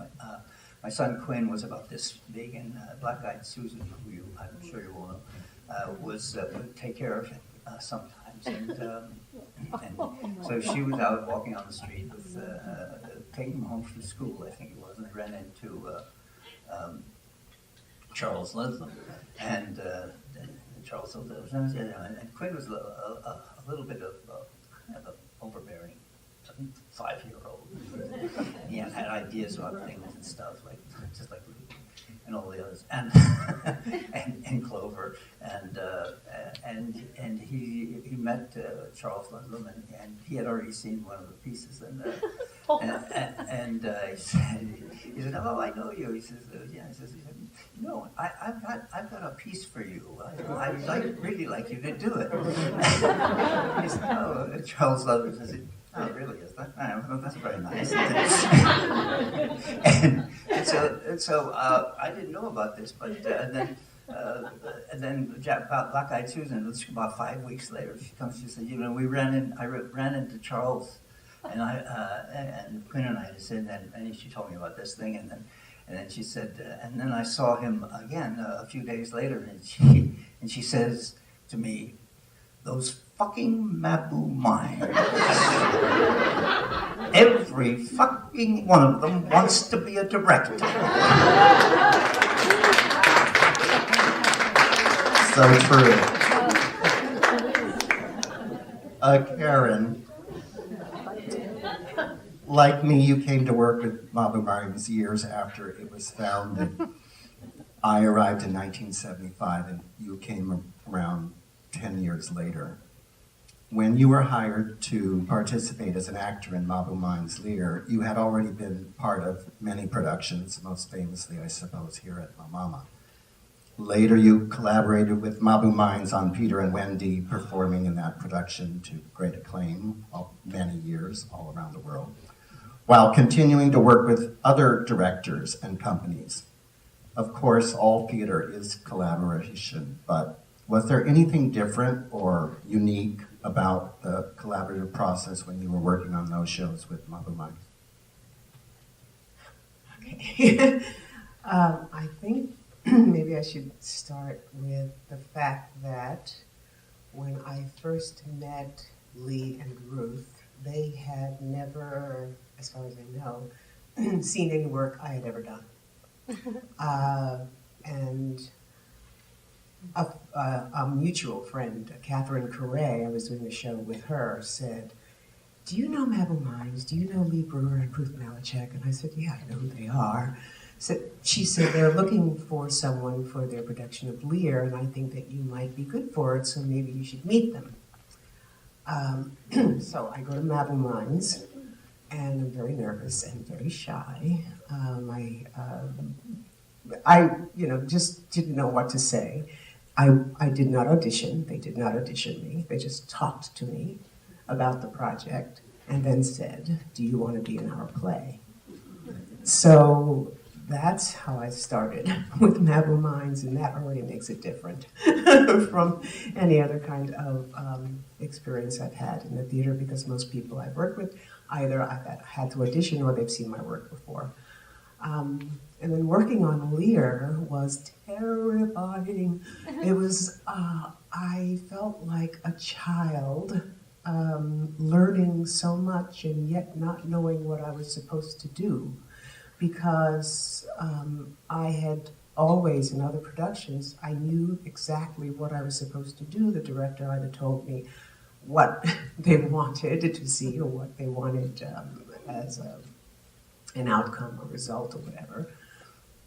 My son Quinn was about this big, and Black-Eyed Susan, who I'm sure you all know, would take care of him sometimes. And so she was out walking on the street with taking him home from school, I think it was, and they ran into Charles Ludlam. And Charles Ludlam, and Quinn was a little bit of kind of an overbearing 5-year-old. He had ideas about things and stuff, just like Rudy and all the others, and Clover, and he met Charles Ludlam, and he had already seen one of the pieces, and he said, "Oh, I know you." He says, "Yeah." He said, "No, I've got a piece for you. I'd really like you to do it." He said, "Oh," Charles Ludlam says, "Oh, really? Is that? Oh, that's very nice." and so I didn't know about this, but and then Black-Eyed Susan, about 5 weeks later, she comes. She said, "We ran into Charles, and Quinn and I just said, and she told me about this thing, and then she said, and then I saw him again a few days later, and she says to me, those fucking Mabou Mines. Every fucking one of them wants to be a director." So true. Karen, like me, you came to work with Mabou Mines years after it was founded. I arrived in 1975, and you came around 10 years later. When you were hired to participate as an actor in Mabou Mines' Lear, you had already been part of many productions, most famously, I suppose, here at La Mama. Later, you collaborated with Mabou Mines on Peter and Wendy, performing in that production to great acclaim of many years all around the world, while continuing to work with other directors and companies. Of course, all theater is collaboration, but was there anything different or unique about the collaborative process when you were working on those shows with Mabou Mines? Okay. I think maybe I should start with the fact that when I first met Lee and Ruth, they had never, as far as I know, seen any work I had ever done. And a mutual friend, Catherine Correa, I was doing a show with her, said, "Do you know Mabou Mines? Do you know Lee Breuer and Ruth Malachek?" And I said, "Yeah, I know who they are." So she said, "They're looking for someone for their production of Lear, and I think that you might be good for it, so maybe you should meet them." So I go to Mabou Mines, and I'm very nervous and very shy. I just didn't know what to say. I did not audition. They did not audition me. They just talked to me about the project and then said, "Do you want to be in our play?" So that's how I started with Mabou Mines, and that already makes it different from any other kind of experience I've had in the theater, because most people I've worked with, either I've had to audition or they've seen my work before. And then working on Lear was terrifying. It was, I felt like a child learning so much and yet not knowing what I was supposed to do, because I had always, in other productions, I knew exactly what I was supposed to do. The director either told me what they wanted to see or what they wanted as an outcome or result or whatever.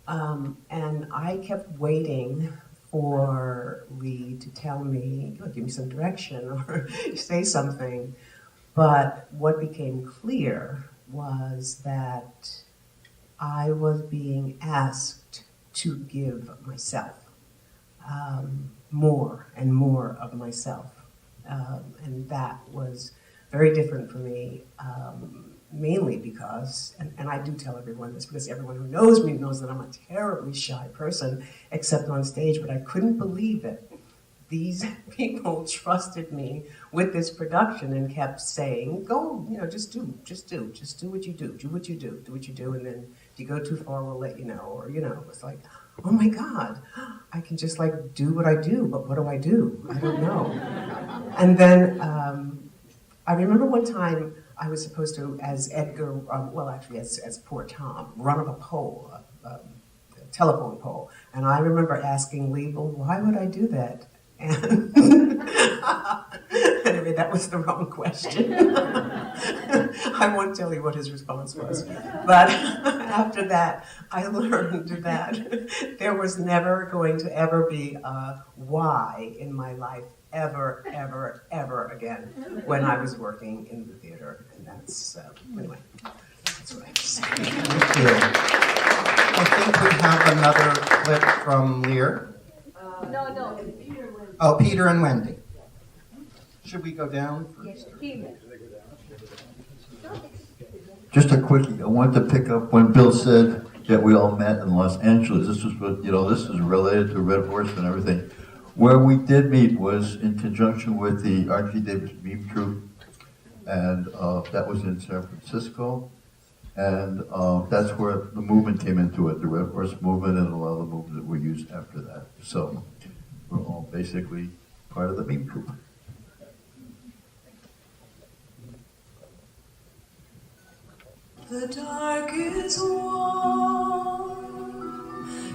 And I kept waiting for Lee to tell me, give me some direction or say something. But what became clear was that I was being asked to give myself, more and more of myself. And that was very different for me, mainly because, and I do tell everyone this because everyone who knows me knows that I'm a terribly shy person, except on stage, but I couldn't believe it. These people trusted me with this production and kept saying, "Go, just do what you do, do what you do, and then if you go too far, we'll let you know," or, it's like, oh my God, I can just do what I do, but what do? I don't know. And then I remember one time I was supposed to, as Edgar, as poor Tom, run up a pole, a telephone pole. And I remember asking Lee, "Well, why would I do that?" And anyway, that was the wrong question. I won't tell you what his response was. But after that, I learned that there was never going to ever be a why in my life, ever, ever, ever again, when I was working in the theater. And that's, anyway, that's what I have to say. Thank you. I think we have another clip from Lear. No. Oh, Peter and Wendy. Should we go down first? Peter. Just a quickie. I wanted to pick up when Bill said that we all met in Los Angeles. This was what, this is related to Red Horse and everything. Where we did meet was in conjunction with the R.G. Davis Meme Troupe, and that was in San Francisco. And that's where the movement came into it, the Red Horse movement and a lot of the movements that were used after that. So we're all basically part of the meme troupe. The dark is warm,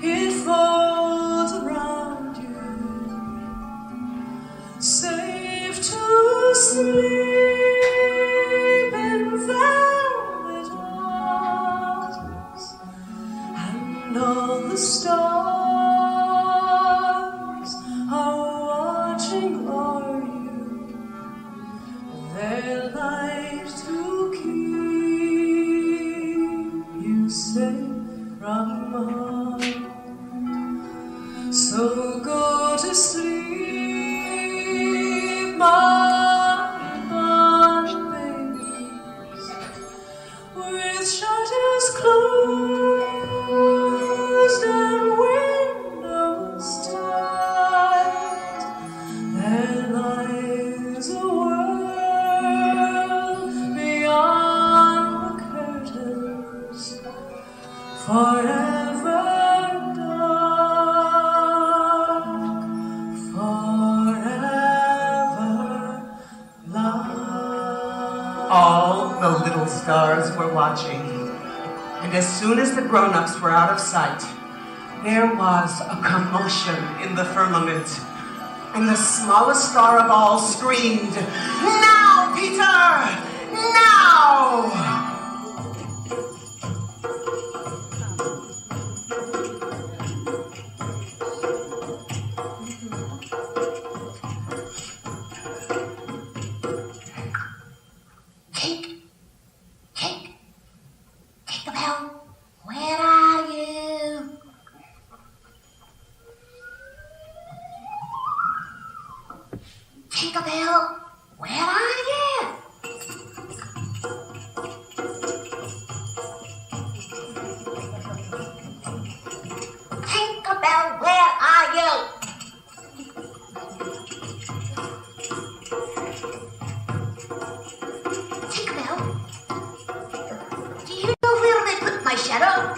it falls around you, safe to sleep in velvet arms, and all the stars are their life to keep you safe from harm. So go to sleep, my bonny babies, with shutters closed and windows tight. There lies a world beyond the curtains, forever dark, forever light. All the little stars were watching, and as soon as the grown-ups were out of sight, there was a commotion in the firmament, and the smallest star of all screamed, "Now, Peter! Now!" Tinkerbell, where are you? Tinkerbell, where are you? Tinkerbell, where are you? Tinkerbell, do you know where they put my shadow?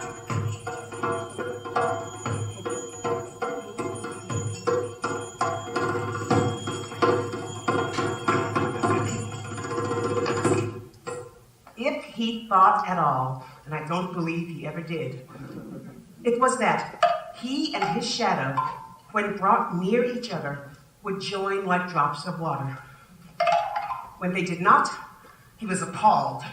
If he thought at all, and I don't believe he ever did, it was that he and his shadow, when brought near each other, would join like drops of water. When they did not, he was appalled.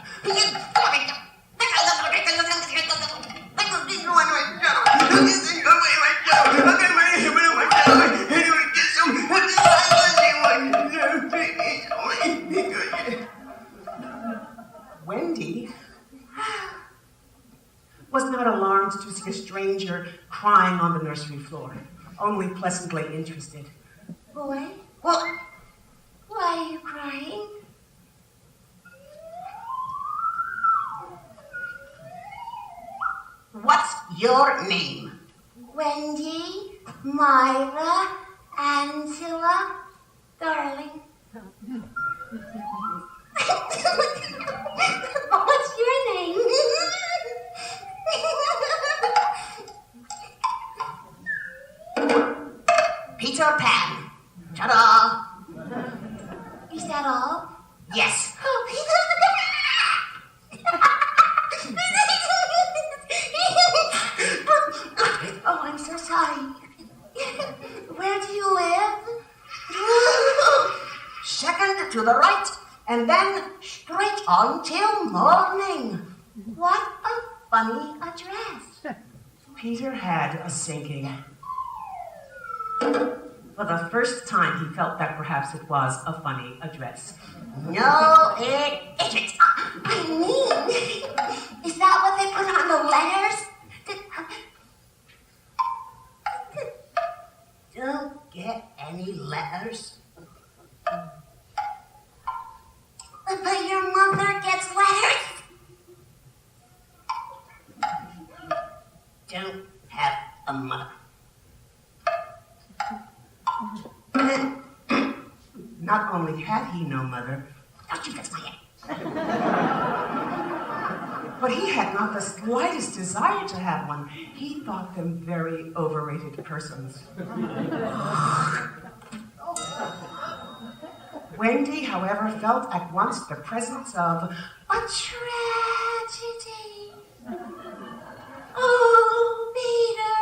Wendy was not alarmed to see a stranger crying on the nursery floor, only pleasantly interested. Boy, why are you crying? What's your name? Wendy, Myra, Angela, darling. What's your name? Peter Pan. Ta-da! Is that all? Yes. Oh, I'm so sorry. Where do you live? Second to the right, and then straight on till morning. What a funny address. Peter had a sinking. For the first time, he felt that perhaps it was a funny address. No, it isn't. I mean, is that what they put on the letters? Don't get any letters. But your mother gets letters. Don't have a mother. Not only had he no mother, Don't you touch my head. but he had not the slightest desire to have one. He thought them very overrated persons. Wendy, however, felt at once the presence of A tragedy. Oh, Peter,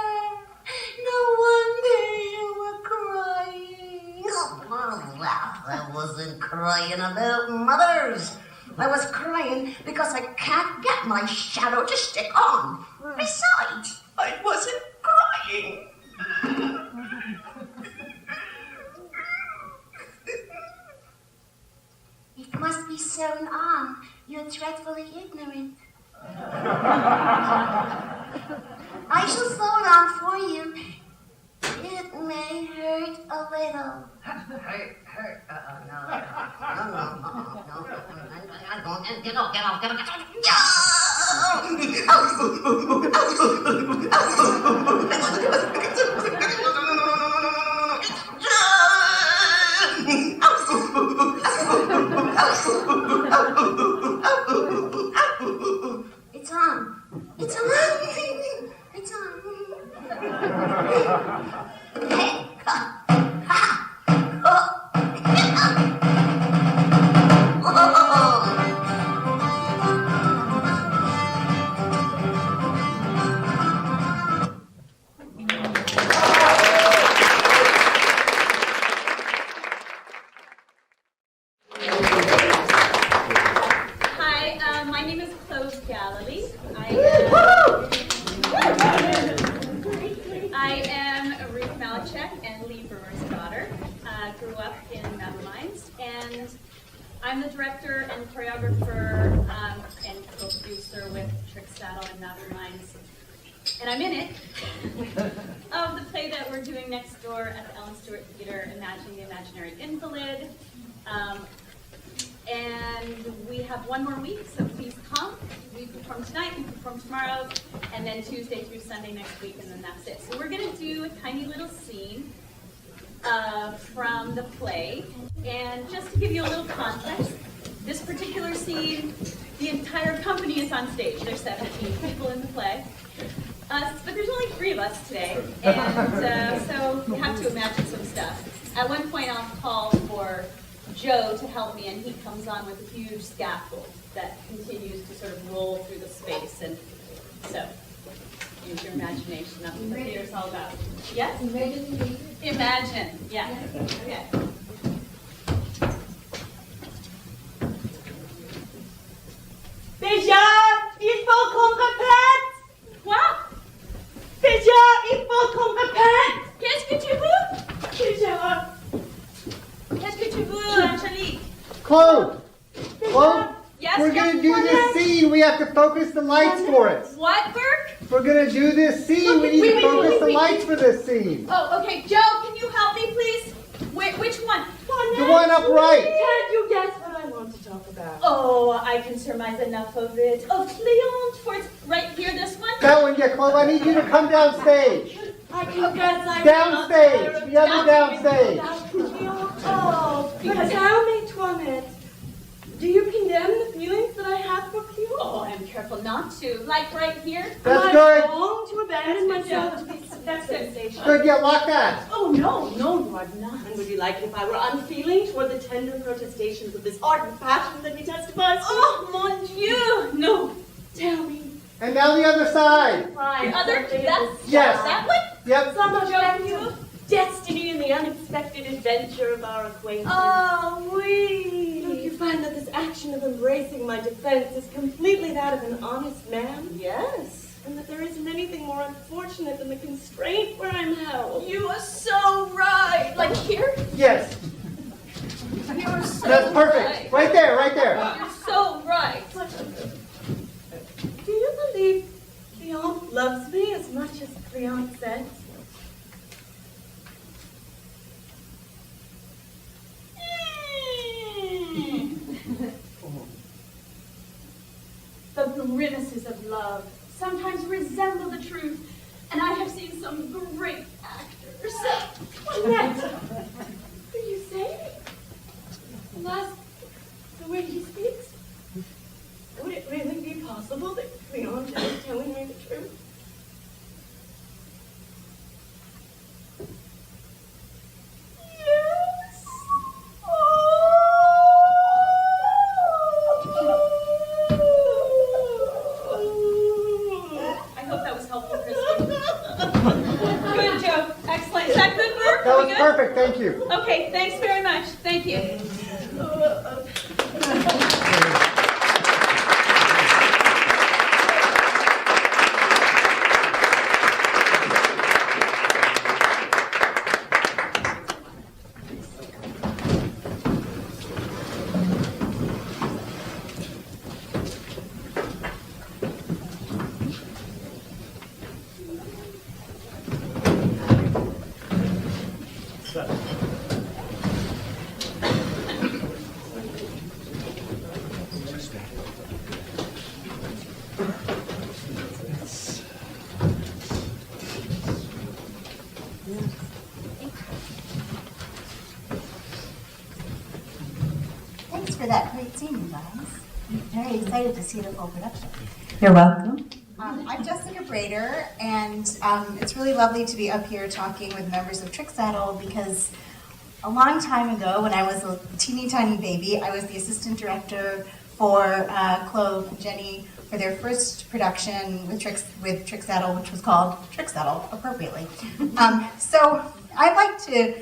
no wonder you were crying. Well, I wasn't crying about mothers. I was crying because I can't get my shadow to stick on. Besides, I wasn't crying. It must be sewn on. You're dreadfully ignorant. I shall sew it on for you. It may hurt a little. Hey, no. Get off. It's on. It's on. It's on. Hey, my name is Chloe Galilee. I am Ruth Malachek and Lee Breuer's daughter. Grew up in Mabou Mines, and I'm the director and choreographer and co-producer with Trick Saddle and Mabou Mines. And I'm in it of the play that we're doing next door at the Ellen Stewart Theater, Imagining the Imaginary Invalid. And we have one more week, so please come. We perform tonight, we perform tomorrow, and then Tuesday through Sunday next week, and then that's it. So we're going to do a tiny little scene from the play. And just to give you a little context, this particular scene, the entire company is on stage. There's 17 people in the play. But there's only 3 of us today, and so you have to imagine some stuff. At one point I'll call for Joe to help me, and he comes on with a huge scaffold that continues to sort of roll through the space. And so, use your imagination. That's what the theater's all about. Yes? Imagine. Yeah. Okay. Déjà, il faut qu'on répète. Quoi? Déjà, il faut qu'on répète. Qu'est-ce que tu veux? Déjà. Qu'est-ce que tu veux, Angelique? Chloe! Yes, we're going to do this scene. We have to focus the lights for it. What, Burke? We're going to do this scene. We need to focus the lights for this scene. Oh, okay. Joe, can you help me, please? Which one? The one up right. Can't you guess what I want to talk about? Oh, I can surmise enough of it. Of Cleon towards right here, this one? That one, yeah, Chloe. I need you to come downstage. I can guess I Downstage. The other downstage. Oh, but tell me, Toinette, do you condemn the feelings that I have for Cleon? Oh, I'm careful not to. Like right here? That's Am good. I wrong to abandon myself to this sensation? Good, yeah, lock that. Oh, no, you are not. And would you like it if I were unfeeling toward the tender protestations of this ardent passion that he testifies to? Oh, mon Dieu! No. Tell me. And now the other side. Fine. Yes. That one? Yep. Some effect of destiny and the unexpected adventure of our acquaintance. Oh, oui. Don't you find that this action of embracing my defense is completely that of an honest man? Yes. And that there isn't anything more unfortunate than the constraint where I'm held? You are so right. Like here? Yes. You're so That's perfect. Right there, right there. You're so right. Do you believe Cleon loves me as much as Cleon says? The grimaces of love sometimes resemble the truth, and I have seen some great actors. Toinette, do you say? Alas, the way he speaks, would it really be possible that Cleon is telling me the truth? Yes. I hope that was helpful, Kristen. Good, Joe. Excellent. Is that good work? That was perfect. Thank you. Okay, thanks very much. Thank you. for that great scene, you guys. I'm very excited to see the full production. You're welcome. I'm Jessica Brader, and it's really lovely to be up here talking with members of Trick Saddle because a long time ago, when I was a teeny tiny baby, I was the assistant director for Clove and Jenny for their first production with Trick Saddle, which was called Trick Saddle, appropriately. So I'd like to,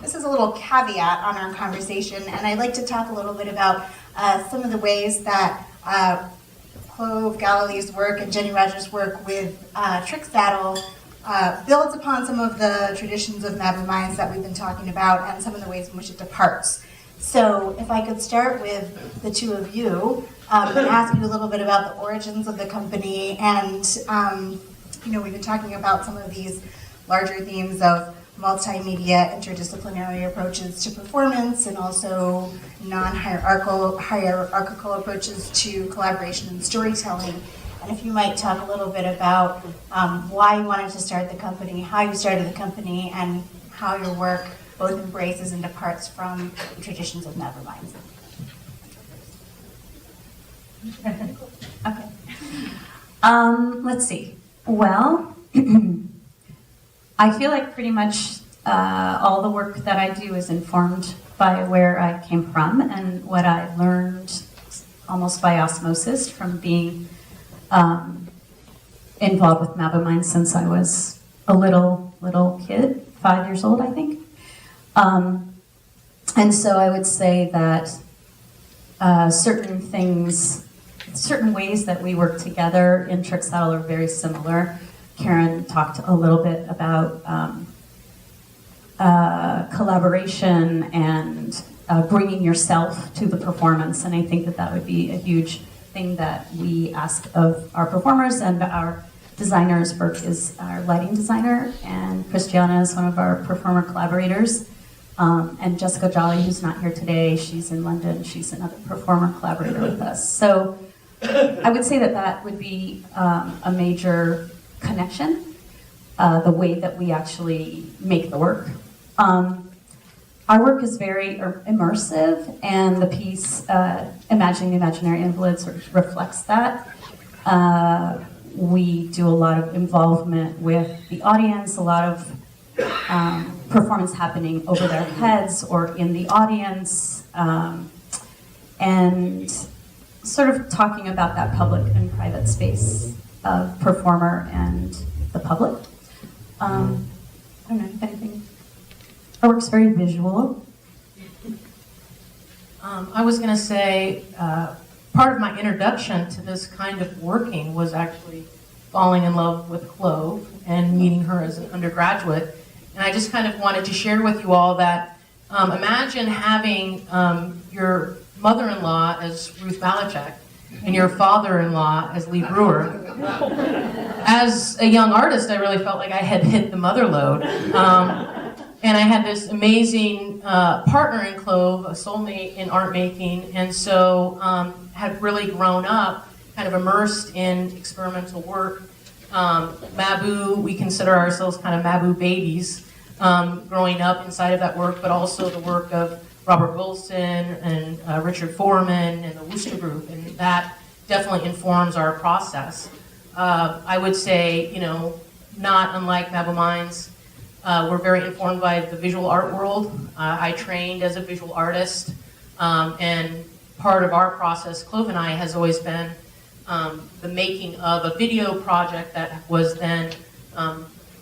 this is a little caveat on our conversation, and I'd like to talk a little bit about some of the ways that Clove Galilee's work and Jenny Rogers' work with Trick Saddle builds upon some of the traditions of Mabou Mines that we've been talking about and some of the ways in which it departs. So if I could start with the two of you and ask you a little bit about the origins of the company, and we've been talking about some of these larger themes of multimedia, interdisciplinary approaches to performance, and also non-hierarchical approaches to collaboration and storytelling. And if you might talk a little bit about why you wanted to start the company, how you started the company, and how your work both embraces and departs from the traditions of Mabou Mines. Okay. Let's see. Well, I feel like pretty much all the work that I do is informed by where I came from and what I learned almost by osmosis from being involved with Mabou Mines since I was a little kid, 5 years old, I think. And so I would say that certain ways that we work together in Trick Saddle are very similar. Karen talked a little bit about collaboration and bringing yourself to the performance, and I think that would be a huge thing that we ask of our performers. And our designers, Burke is our lighting designer, and Christiana is one of our performer collaborators, and Jessica Jolly, who's not here today, she's in London, she's another performer collaborator with us. So I would say that would be a major connection, the way that we actually make the work. Our work is very immersive, and the piece, Imagining the Imaginary Invalid, sort of reflects that. We do a lot of involvement with the audience, a lot of performance happening over their heads or in the audience, and sort of talking about that public and private space of performer and the public. I don't know if anything. Our work's very visual. I was going to say, part of my introduction to this kind of working was actually falling in love with Clove and meeting her as an undergraduate. And I just kind of wanted to share with you all that imagine having your mother-in-law as Ruth Malachek and your father-in-law as Lee Breuer. As a young artist, I really felt like I had hit the mother load. And I had this amazing partner in Clove, a soulmate in art making, and so had really grown up kind of immersed in experimental work. Mabou, we consider ourselves kind of Mabou babies, growing up inside of that work, but also the work of Robert Wilson and Richard Foreman and the Wooster Group, and that definitely informs our process. I would say, not unlike Mabou Mines, we're very informed by the visual art world. I trained as a visual artist, and part of our process, Clove and I, has always been the making of a video project that was then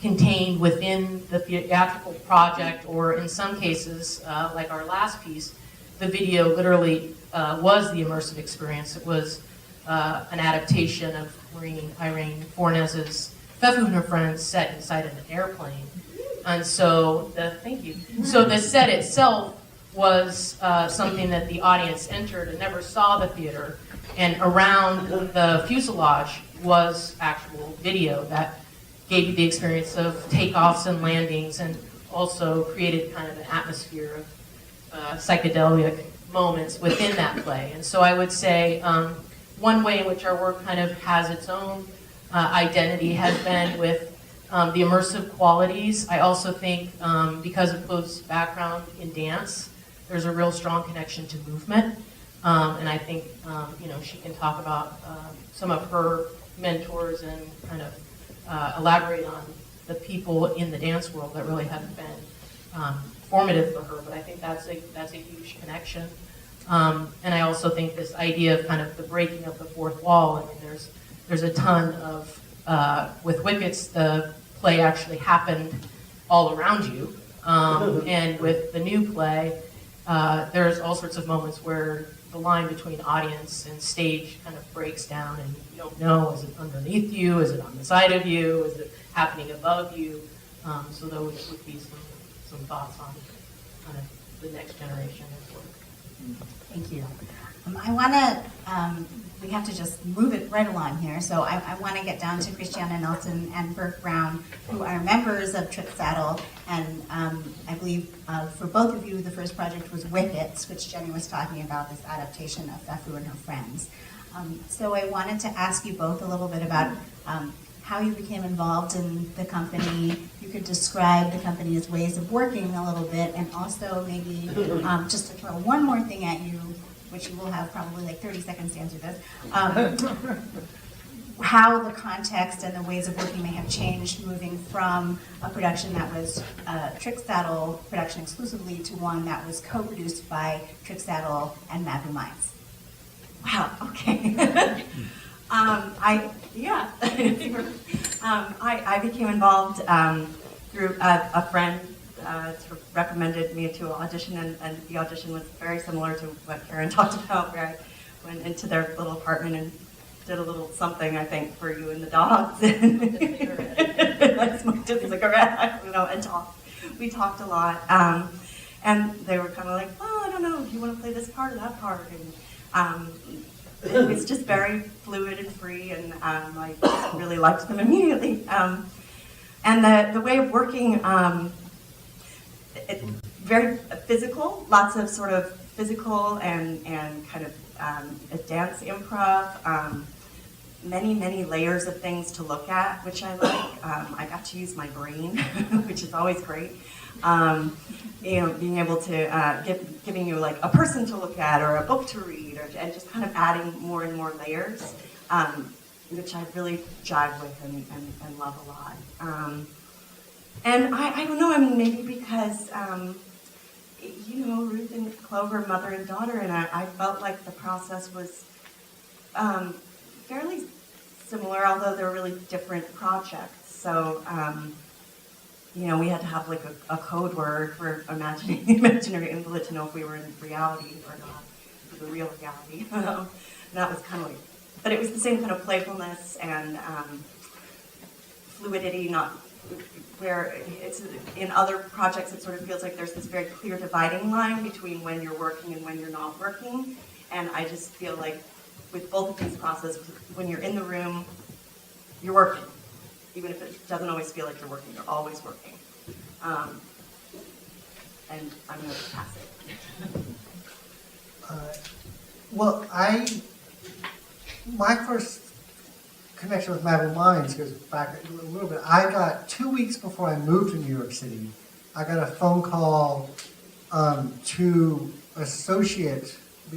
contained within the theatrical project, or in some cases, like our last piece, the video literally was the immersive experience. It was an adaptation of Irene Fornes's Fefu and Her Friends set inside an airplane. And so, thank you. So the set itself was something that the audience entered and never saw the theater. And around the fuselage was actual video that gave you the experience of takeoffs and landings, and also created kind of an atmosphere of psychedelic moments within that play. And so I would say one way in which our work kind of has its own identity has been with the immersive qualities. I also think because of Clove's background in dance, there's a real strong connection to movement. And I think, she can talk about some of her mentors and kind of elaborate on the people in the dance world that really have been formative for her. But I think that's a huge connection. And I also think this idea of kind of the breaking of the fourth wall. I mean, there's a ton of with Wickets, the play actually happened all around you, and with the new play, there's all sorts of moments where the line between audience and stage kind of breaks down, and you don't know, is it underneath you, is it on the side of you, is it happening above you? So those would be some thoughts on kind of the next generation of work. Thank you. I want to, we have to just move it right along here. So I want to get down to Christiana Nelson and Bert Brown, who are members of Trick Saddle. And I believe for both of you, the first project was Wickets, which Jenny was talking about, this adaptation of Fefu and Her Friends. So I wanted to ask you both a little bit about how you became involved in the company. You could describe the company's ways of working a little bit, and also maybe just to throw one more thing at you, which you will have probably like 30 seconds to answer this, how the context and the ways of working may have changed moving from a production that was Trick Saddle production exclusively to one that was co-produced by Trick Saddle and Mabou Mines. Wow, okay. I became involved through a friend sort of recommended me to an audition, and the audition was very similar to what Karen talked about, where I went into their little apartment and did a little something, I think, for you and the dogs. I smoked a cigarette, I don't know, and talked. We talked a lot. And they were kind of like, oh, I don't know, do you want to play this part or that part? And it was just very fluid and free, and I just really liked them immediately. And the way of working, very physical, lots of sort of physical and kind of a dance improv, many layers of things to look at, which I like. I got to use my brain, which is always great. Being able to giving you like a person to look at or a book to read, and just kind of adding more and more layers, which I really jive with and love a lot. And I don't know, I mean, maybe because, Ruth and Clover, mother and daughter, and I felt like the process was fairly similar, although they're really different projects. So, we had to have like a code word for imagining the imaginary invalid to know if we were in reality or not, the real reality. And that was kind of like, but it was the same kind of playfulness and fluidity, not where it's in other projects it sort of feels like there's this very clear dividing line between when you're working and when you're not working. And I just feel like with both of these processes, when you're in the room, you're working. Even if it doesn't always feel like you're working, you're always working. And I'm going to pass it. My first connection with Mabou Mines goes back a little bit. I got 2 weeks before I moved to New York City, I got a phone call to be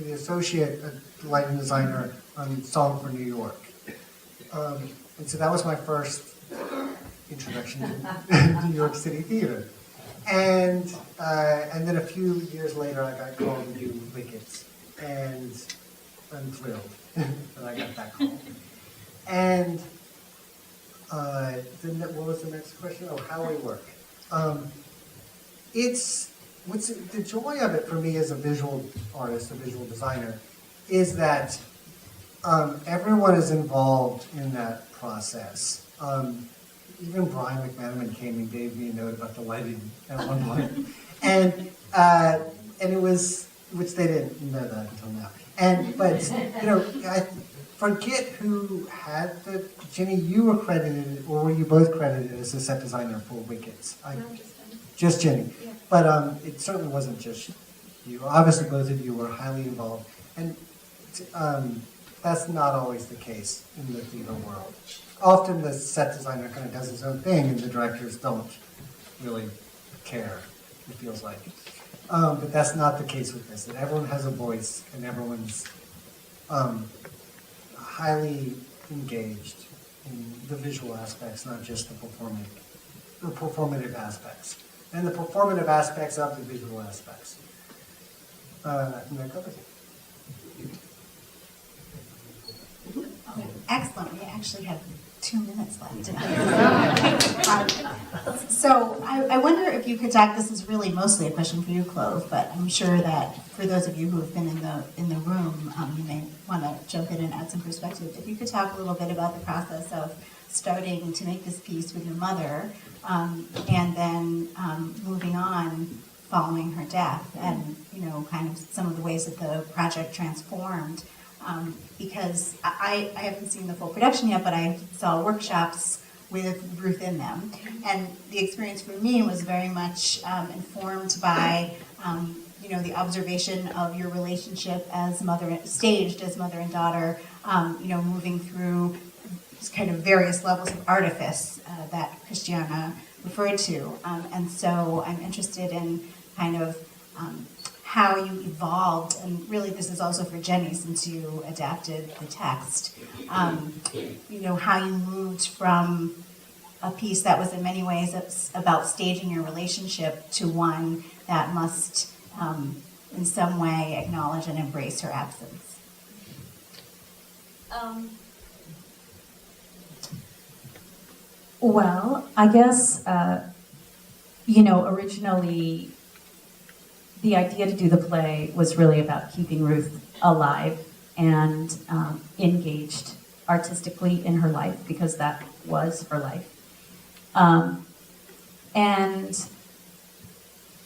the associate lighting designer on Song for New York. And so that was my first introduction to New York City theater. And then a few years later, I got called to do Wickets, and I'm thrilled that I got that call. And then what was the next question? Oh, how we work. What's the joy of it for me as a visual artist, a visual designer, is that everyone is involved in that process. Even Brian McManaman came and gave me a note about the lighting at one point, and it was, which they didn't know that until now. But I forget who had the. Jenny, you were credited, or were you both credited as the set designer for Wickets? Just Jenny. Yeah. But it certainly wasn't just you. Obviously, both of you were highly involved, and that's not always the case in the theater world. Often the set designer kind of does his own thing, and the directors don't really care, it feels like. But that's not the case with this. That everyone has a voice and everyone's highly engaged in the visual aspects, not just the performative aspects. And the performative aspects of the visual aspects. I think that covers it. Excellent. We actually have 2 minutes left. So I wonder if you could talk, this is really mostly a question for you, Clove, but I'm sure that for those of you who have been in the room, you may want to jump in and add some perspective. If you could talk a little bit about the process of starting to make this piece with your mother, and then moving on following her death, and kind of some of the ways that the project transformed. Because I haven't seen the full production yet, but I saw workshops with Ruth in them. And the experience for me was very much informed by, the observation of your relationship as staged as mother and daughter, moving through kind of various levels of artifice that Christiana referred to. And so I'm interested in kind of how you evolved, and really this is also for Jenny since you adapted the text, how you moved from a piece that was in many ways about staging your relationship to one that must in some way acknowledge and embrace her absence. Well, I guess, originally the idea to do the play was really about keeping Ruth alive and engaged artistically in her life, because that was her life. And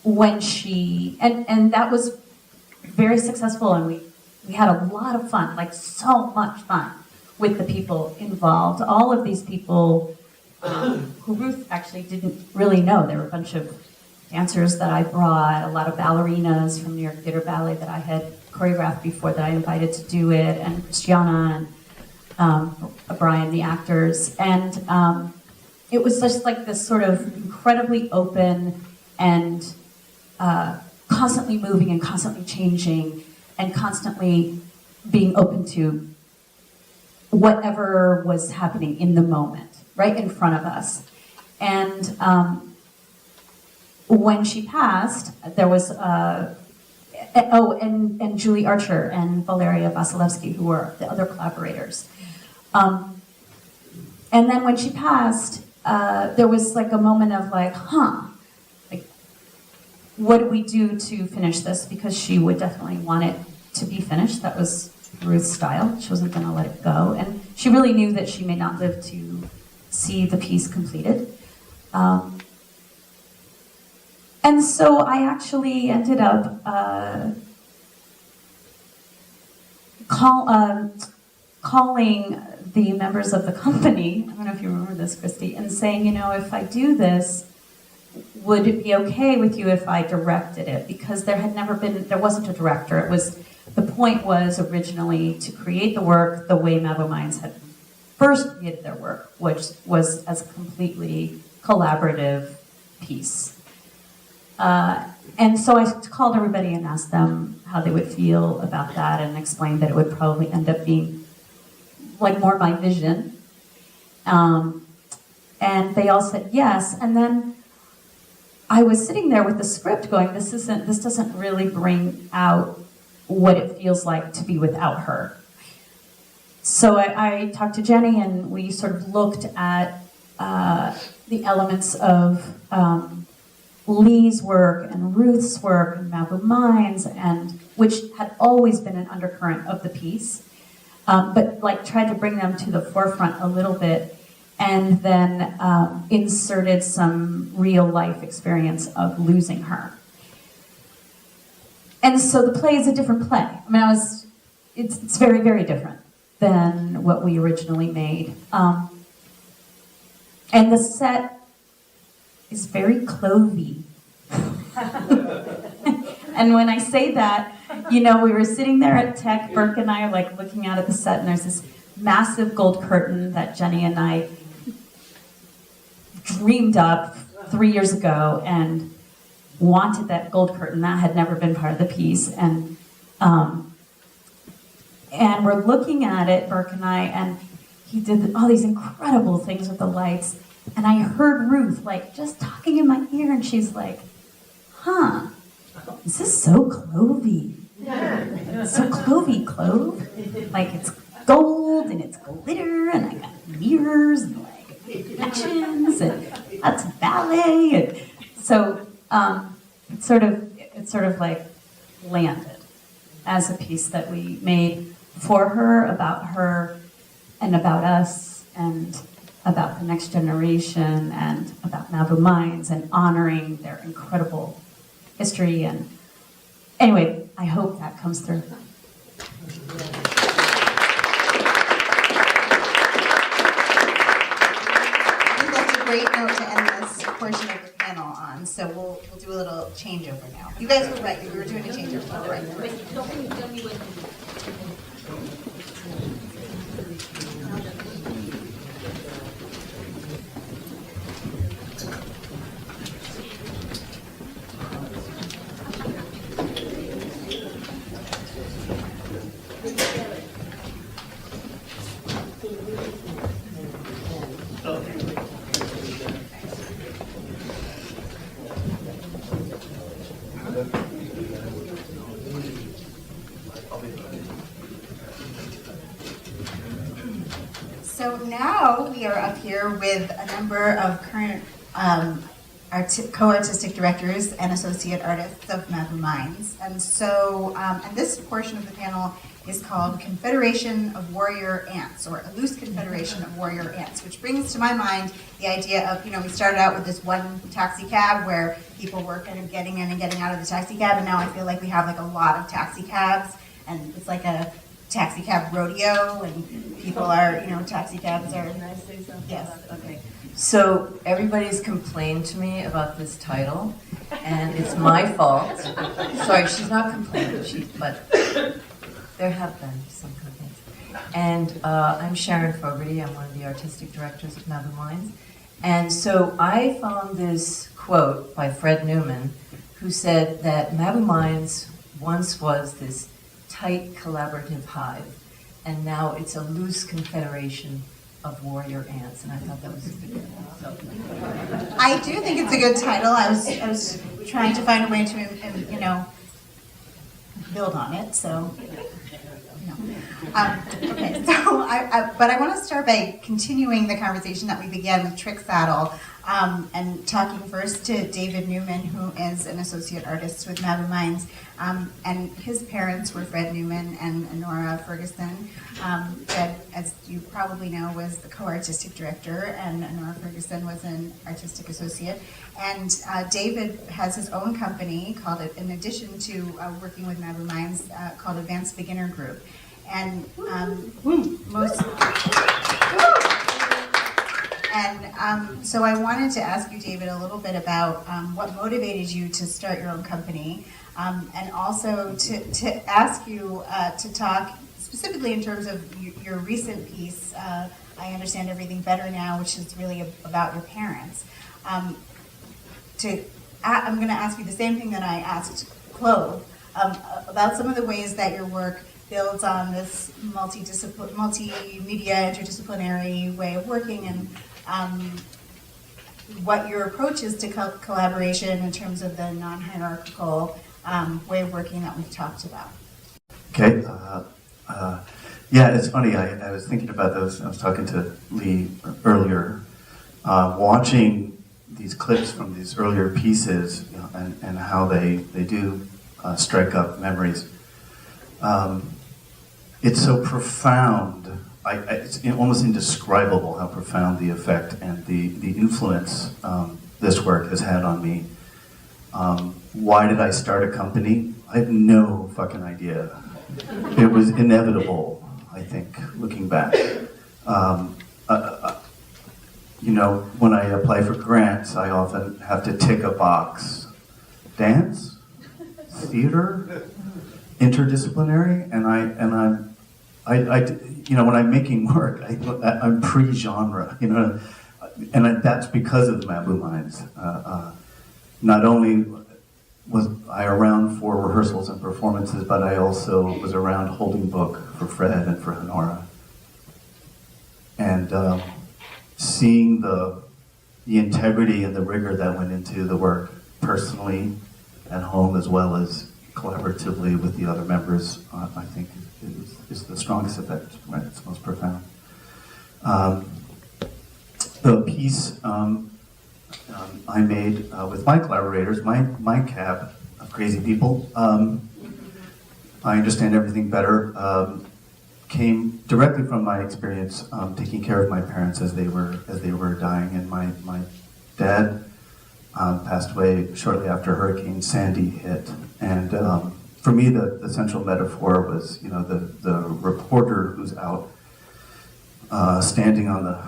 when and that was very successful, and we had a lot of fun, like so much fun with the people involved. All of these people who Ruth actually didn't really know. There were a bunch of dancers that I brought, a lot of ballerinas from New York Theater Ballet that I had choreographed before that I invited to do it, and Christiana and Brian, the actors. And it was just like this sort of incredibly open and constantly moving and constantly changing and constantly being open to whatever was happening in the moment, right in front of us. And when she passed, there was, and Julie Archer and Valeria Vasilevsky, who were the other collaborators. And then when she passed, there was like a moment of like, what do we do to finish this? Because she would definitely want it to be finished. That was Ruth's style. She wasn't gonna let it go. And she really knew that she may not live to see the piece completed. And so I actually ended up calling the members of the company, I don't know if you remember this, Christy, and saying, if I do this, would it be okay with you if I directed it? Because there wasn't a director. The point was originally to create the work the way Mabou Mines had first created their work, which was as a completely collaborative piece. And so I called everybody and asked them how they would feel about that, and explained that it would probably end up being like more my vision. And they all said yes. And then I was sitting there with the script going, this doesn't really bring out what it feels like to be without her. So I talked to Jenny, and we sort of looked at the elements of Lee's work and Ruth's work and Mabou Mines, and which had always been an undercurrent of the piece, but like tried to bring them to the forefront a little bit, and then inserted some real life experience of losing her. And so the play is a different play. I mean, it's very, very different than what we originally made. And the set is very clovey. And when I say that, we were sitting there at Tech, Burke and I are like looking out at the set, and there's this massive gold curtain that Jenny and I dreamed up 3 years ago, and wanted that gold curtain. That had never been part of the piece. And we're looking at it, Burke and I, and he did all these incredible things with the lights. And I heard Ruth, like, just talking in my ear, and she's like, huh, this is so clovey. So clovey clove. Like, it's gold, and it's glitter, and I got mirrors, and like, reflections, and that's ballet. And so it sort of like landed as a piece that we made for her, about her, and about us, and about the next generation, and about Mabou Mines, and honoring their incredible history. And anyway, I hope that comes through. I think that's a great note to end this portion of the panel on. So we'll do a little changeover now. You guys were right. We were doing a changeover. Right. So now we are up here with a number of current co-artistic directors and associate artists of Mabou Mines. And so, and this portion of the panel is called Confederation of Warrior Ants, or a loose Confederation of Warrior Ants, which brings to my mind the idea of, we started out with this one taxi cab where people were kind of getting in and getting out of the taxi cab, and now I feel like we have like a lot of taxi cabs, and it's like a taxi cab rodeo, and people are, taxi cabs are. Can I say something? Yes. Okay. So everybody's complained to me about this title, and it's my fault. Sorry, she's not complaining, but there have been some complaints. And I'm Sharon Fogarty. I'm one of the artistic directors of Mabou Mines. And so I found this quote by Fred Newman, who said that Mabou Mines once was this tight collaborative hive, and now it's a loose confederation of warrior ants, and I thought that was a good title. I do think it's a good title. I was trying to find a way to, build on it. So, okay. So, but I want to start by continuing the conversation that we began with Trick Saddle, and talking first to David Newman, who is an associate artist with Mabou Mines, and his parents were Fred Newman and Nora Ferguson. Fred, as you probably know, was the co-artistic director, and Nora Ferguson was an artistic associate. And David has his own company called, in addition to working with Mabou Mines, called Advanced Beginner Group. And so I wanted to ask you, David, a little bit about what motivated you to start your own company, and also to ask you to talk specifically in terms of your recent piece, I Understand Everything Better Now, which is really about your parents. I'm going to ask you the same thing that I asked Clove, about some of the ways that your work builds on this multimedia, interdisciplinary way of working, and what your approach is to collaboration in terms of the non-hierarchical way of working that we've talked about. Okay. Yeah, it's funny. I was thinking about those. I was talking to Lee earlier, watching these clips from these earlier pieces, and how they do strike up memories. It's so profound. It's almost indescribable how profound the effect and the influence this work has had on me. Why did I start a company? I have no fucking idea. It was inevitable, I think, looking back. When I apply for grants, I often have to tick a box. Dance? Theater? Interdisciplinary? And when I'm making work, I'm pre-genre, and that's because of the Mabou Mines. Not only was I around for rehearsals and performances, but I also was around holding book for Fred and for Honora. And seeing the integrity and the rigor that went into the work personally at home as well as collaboratively with the other members, I think is the strongest effect, right? It's most profound. The piece I made with my collaborators, my cab of crazy people, I understand everything better, came directly from my experience taking care of my parents as they were dying, and my dad passed away shortly after Hurricane Sandy hit, and for me the central metaphor was, you know, the reporter who's out standing on the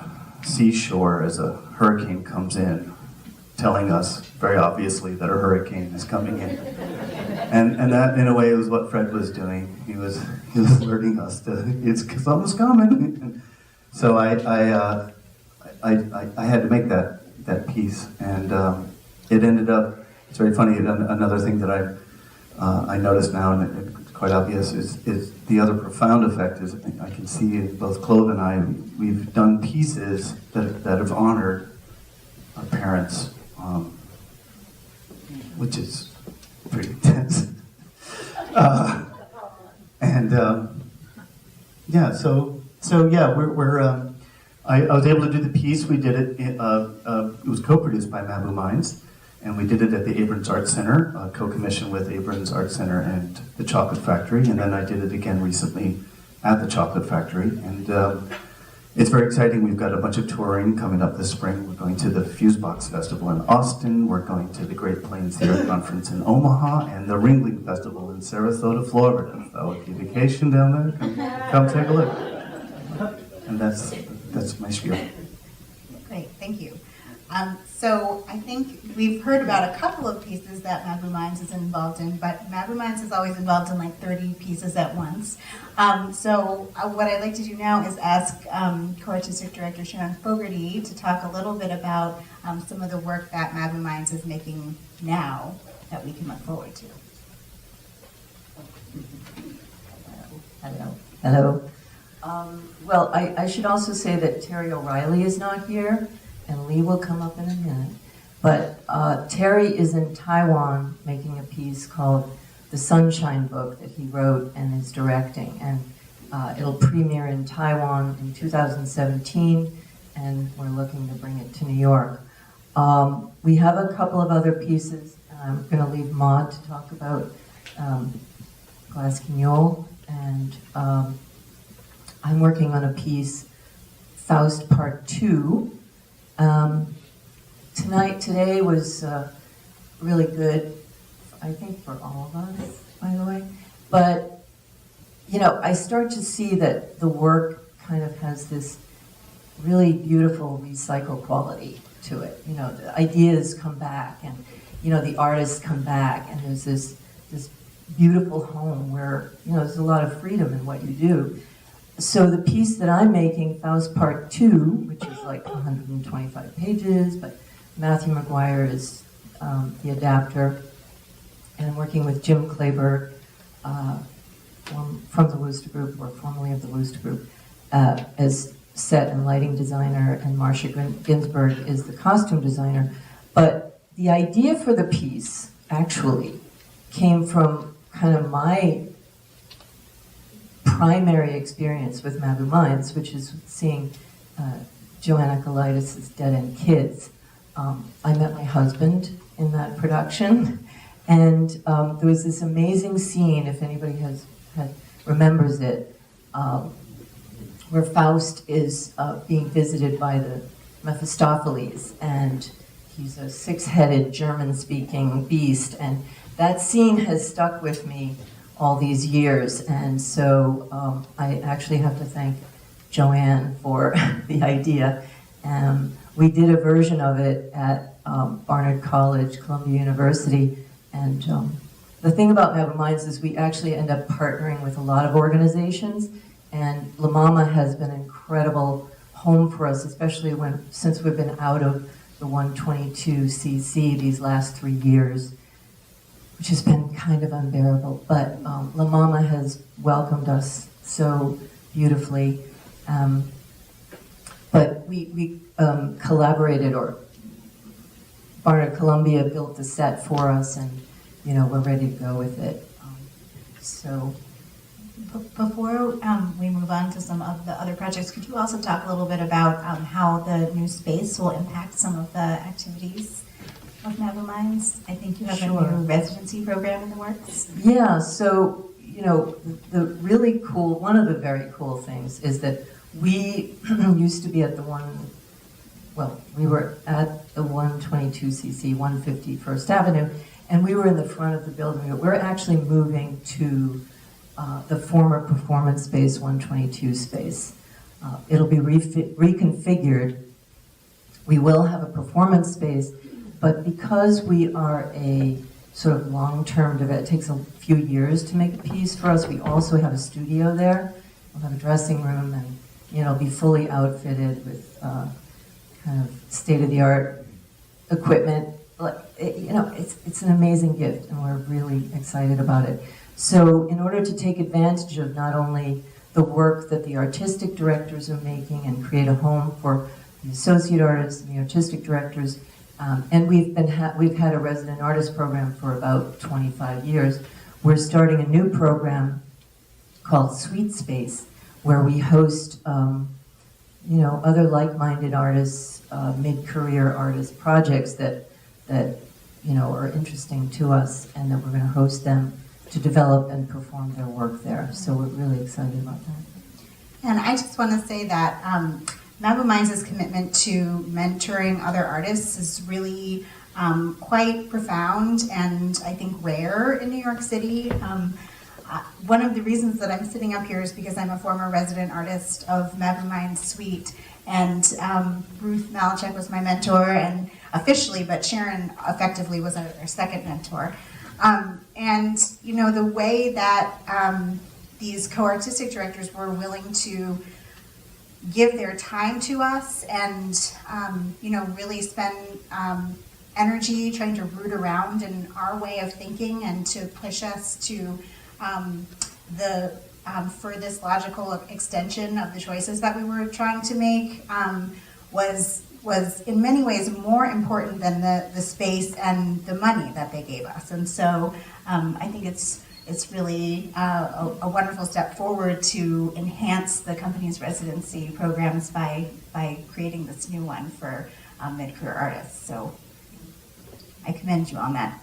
seashore as a hurricane comes in, telling us very obviously that a hurricane is coming in. And that, in a way, was what Fred was doing. He was alerting us to, it's something's coming. So I had to make that piece, and it ended up. It's very funny. Another thing that I noticed now, and it's quite obvious, is the other profound effect is I can see in both Clove and I, we've done pieces that have honored our parents, which is pretty intense. I was able to do the piece. We did it. It was co-produced by Mabou Mines, and we did it at the Abrams Arts Center, co-commissioned with Abrams Arts Center and the Chocolate Factory. And then I did it again recently at the Chocolate Factory. And it's very exciting. We've got a bunch of touring coming up this spring. We're going to the Fusebox Festival in Austin. We're going to the Great Plains Theater Conference in Omaha, and the Ringling Festival in Sarasota, Florida. So if you vacation down there, come take a look. And that's my spiel. Great, thank you. So I think we've heard about a couple of pieces that Mabou Mines is involved in, but Mabou Mines is always involved in like 30 pieces at once. What I'd like to do now is ask co-artistic director Sharon Fogarty to talk a little bit about some of the work that Mabou Mines is making now that we can look forward to. Hello. Well, I should also say that Terry O'Reilly is not here, and Lee will come up in a minute. But Terry is in Taiwan making a piece called The Sunshine Book that he wrote and is directing. And it'll premiere in Taiwan in 2017, and we're looking to bring it to New York. We have a couple of other pieces. I'm going to leave Maud to talk about Glass Quignole, and I'm working on a piece, Faust Part 2. Today was really good, I think, for all of us, by the way. But, you know, I start to see that the work kind of has this really beautiful recycle quality to it. You know, the ideas come back, and, you know, the artists come back, and there's this beautiful home where, you know, there's a lot of freedom in what you do. So the piece that I'm making, Faust Part 2, which is like 125 pages, but Matthew McGuire is the adapter, and I'm working with Jim Clayburgh from the Wooster Group, or formerly of the Wooster Group, as set and lighting designer, and Marcia Ginsberg is the costume designer. But the idea for the piece actually came from kind of my primary experience with Mabou Mines, which is seeing Joanna Golitis' Dead End Kids. I met my husband in that production, and there was this amazing scene, if anybody remembers it, where Faust is being visited by the Mephistopheles, and he's a six-headed German-speaking beast, and that scene has stuck with me all these years, and so I actually have to thank Joanne for the idea. We did a version of it at Barnard College, Columbia University, and the thing about Mabou Mines is we actually end up partnering with a lot of organizations, and La Mama has been an incredible home for us, especially since we've been out of the 122cc these last 3 years. which has been kind of unbearable. But La Mama has welcomed us so beautifully. But we collaborated, or Barnard Columbia built the set for us, and we're ready to go with it. Before we move on to some of the other projects, could you also talk a little bit about how the new space will impact some of the activities of Mabou Mines? I think you have Sure. a new residency program in the works. Yeah, so, the really cool, one of the very cool things is that we used to be at we were at the 122cc, 150 First Avenue, and we were in the front of the building. We're actually moving to the former performance space, 122 space. It'll be reconfigured. We will have a performance space, but because we are a sort of long-term development, it takes a few years to make a piece for us. We also have a studio there. We'll have a dressing room, and it'll be fully outfitted with kind of state-of-the-art equipment. It's an amazing gift, and we're really excited about it. So in order to take advantage of not only the work that the artistic directors are making and create a home for the associate artists and the artistic directors, and we've had a resident artist program for about 25 years. We're starting a new program called Sweet Space, where we host other like-minded artists, mid-career artist projects that are interesting to us, and that we're going to host them to develop and perform their work there. So we're really excited about that. And I just want to say that Mabou Mines' commitment to mentoring other artists is really quite profound and I think rare in New York City. One of the reasons that I'm sitting up here is because I'm a former resident artist of Mabou Mines Suite, and Ruth Malachek was my mentor, and officially, but Sharon effectively was our second mentor. And the way that these co-artistic directors were willing to give their time to us and really spend energy trying to root around in our way of thinking and to push us to the furthest logical extension of the choices that we were trying to make was in many ways more important than the space and the money that they gave us. And so I think it's really a wonderful step forward to enhance the company's residency programs by creating this new one for mid-career artists. So I commend you on that.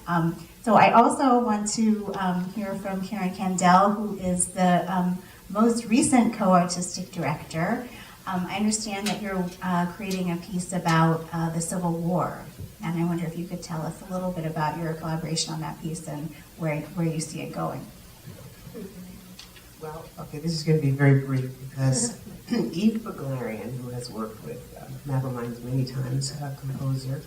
So I also want to hear from Karen Kandel, who is the most recent co-artistic director. I understand that you're creating a piece about the Civil War, and I wonder if you could tell us a little bit about your collaboration on that piece and where you see it going. Well, okay, this is going to be very brief because Eve Buglarian, who has worked with Mabou Mines many times, a composer,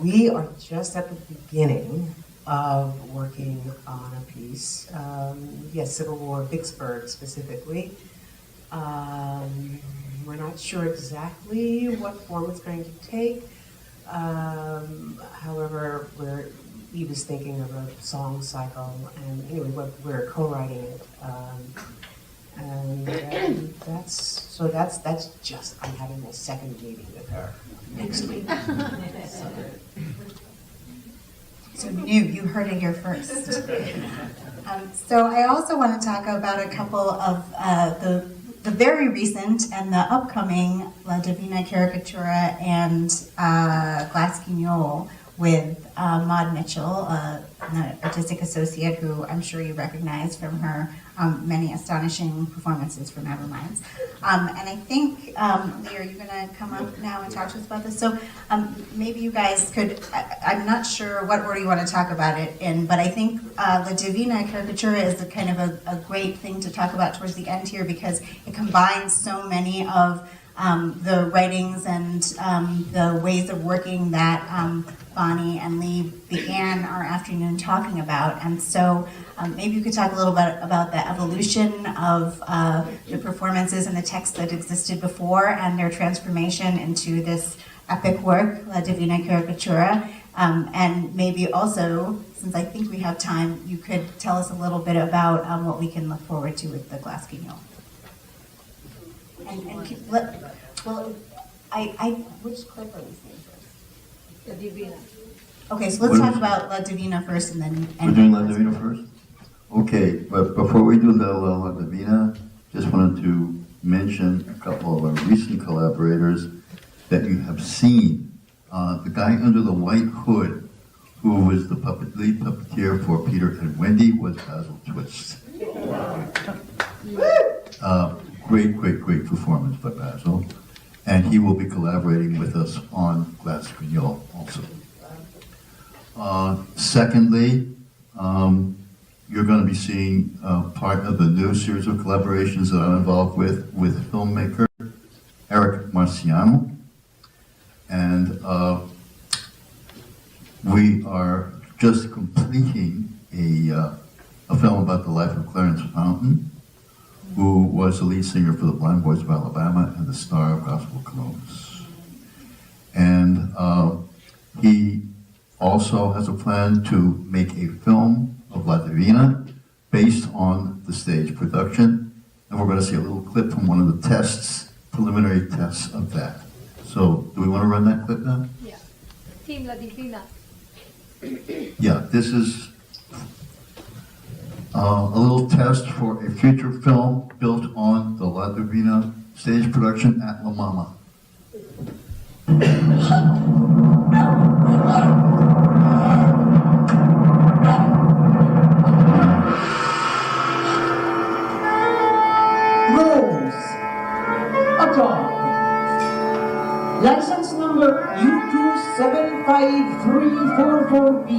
we are just at the beginning of working on a piece. Yes, Civil War, Vicksburg specifically. We're not sure exactly what form it's going to take. However, Eve is thinking of a song cycle, and anyway, we're co-writing it. That's just, I'm having a second meeting with her next week. So you heard it here first. So I also want to talk about a couple of the very recent and the upcoming La Divina Caricatura and Glass Guignol with Maud Mitchell, an artistic associate who I'm sure you recognize from her many astonishing performances for Mabou Mines. And I think, Lee, are you going to come up now and talk to us about this? So maybe you guys could, I'm not sure what order you want to talk about it in, but I think La Divina Caricatura is a kind of a great thing to talk about towards the end here because it combines so many of the writings and the ways of working that Bonnie and Lee began our afternoon talking about. And so maybe you could talk a little bit about the evolution of the performances and the text that existed before and their transformation into this epic work, La Divina Caricatura, And maybe also, since I think we have time, you could tell us a little bit about what we can look forward to with the Glass Guignol. Which clip are we seeing first? The Divina. Okay, so let's talk about La Divina first and then. We're doing La Divina first? Okay, but before we do La Divina, just wanted to mention a couple of our recent collaborators that you have seen. The guy under the white hood, who was the lead puppeteer for Peter and Wendy, was Basil Twist. Great performance by Basil. And he will be collaborating with us on Glass Guignol also. Secondly, you're going to be seeing part of the new series of collaborations that I'm involved with filmmaker Eric Marciano. And we are just completing a film about the life of Clarence Fountain, who was the lead singer for the Blind Boys of Alabama and the star of Gospel Columbus. And he also has a plan to make a film of La Divina based on the stage production. And we're going to see a little clip from one of the tests, preliminary tests of that. So, do we want to run that clip now? Yeah. Team La Divina. Yeah, this is a little test for a future film built on the La Divina stage production at La Mama. Rose, a dog. License number U275344B.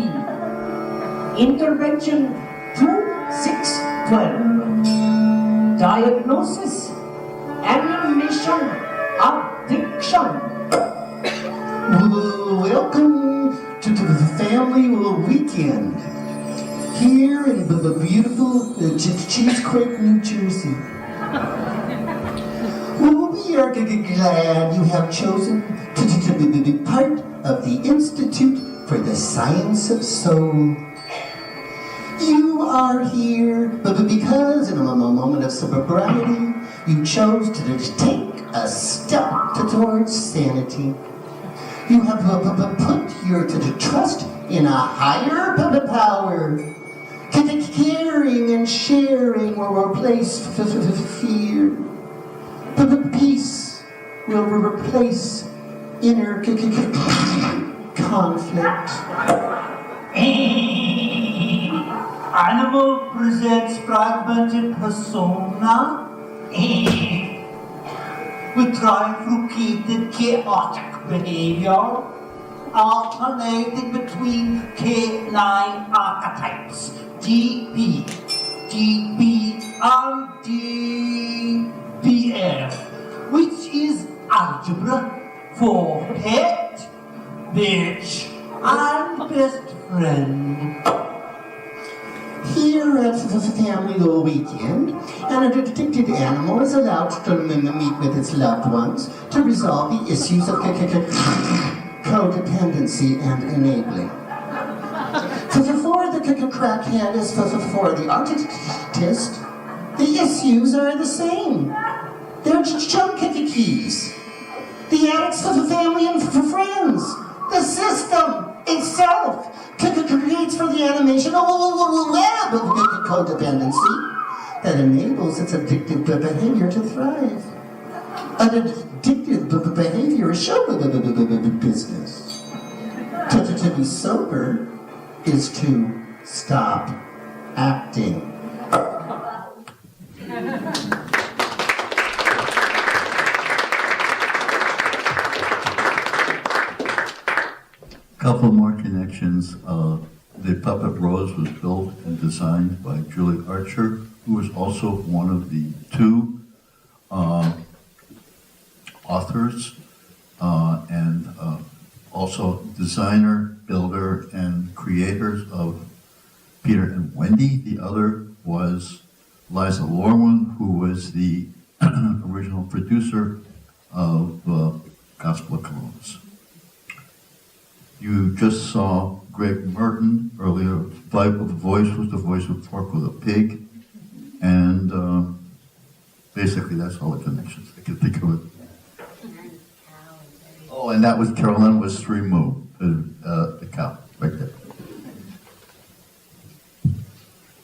Intervention 2612. Diagnosis: animation addiction. Welcome to the family weekend here in the beautiful Cheesequake, New Jersey. We are glad you have chosen to be part of the Institute for the Science of Soul. You are here because in a moment of sobriety, you chose to take a step towards sanity. You have put your trust in a higher power. Caring and sharing will replace fear. Peace will replace inner conflict. Animal presents fragmented persona. With trifurcated chaotic behavior, alternating between K9 archetypes, DP, DB, and DBF, which is algebra for pet, bitch, and best friend. Here at the family weekend, an addicted animal is allowed to meet with its loved ones to resolve the issues of codependency and enabling. For the crackhead as for the artist, the issues are the same. They're junk keys. The addicts for the family and for friends. The system itself creates for the animation a web of codependency that enables its addictive behavior to thrive. An addictive behavior is show business. To be sober is to stop acting. Couple more connections. The puppet Rose was built and designed by Julie Archer, who was also one of the two authors and also designer, builder, and creators of Peter and Wendy. The other was Liza Lorwin, who was the original producer of Gospel of Columbus. You just saw Greg Merton earlier. The voice was the voice of Porco the Pig. And basically that's all the connections I can think of it. Oh, and that was Carolyn was Moo, the cow, right there.